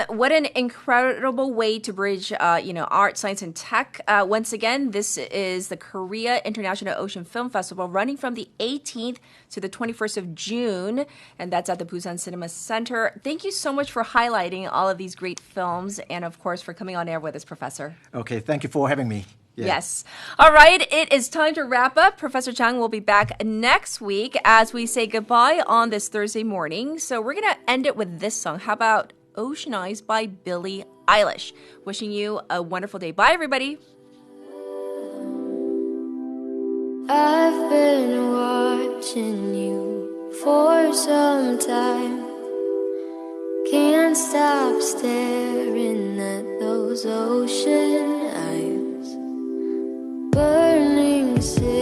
what an incredible way to bridge, art, science, and tech. Once again, this is the Korea International Ocean Film Festival running from the 18th to the 21st of June, and that's at the Busan Cinema Center. Thank you so much for highlighting all of these great films and, of course, for coming on air with us, Professor. Okay, thank you for having me. Yeah. Yes. All right, it is time to wrap up. Professor Chang will be back next week as we say goodbye on this Thursday morning. So we're going to end it with this song. How about Ocean Eyes by Billie Eilish? Wishing you a wonderful day. Bye, everybody. I've been watching you for some time. Can't stop staring at those ocean eyes. Burning city.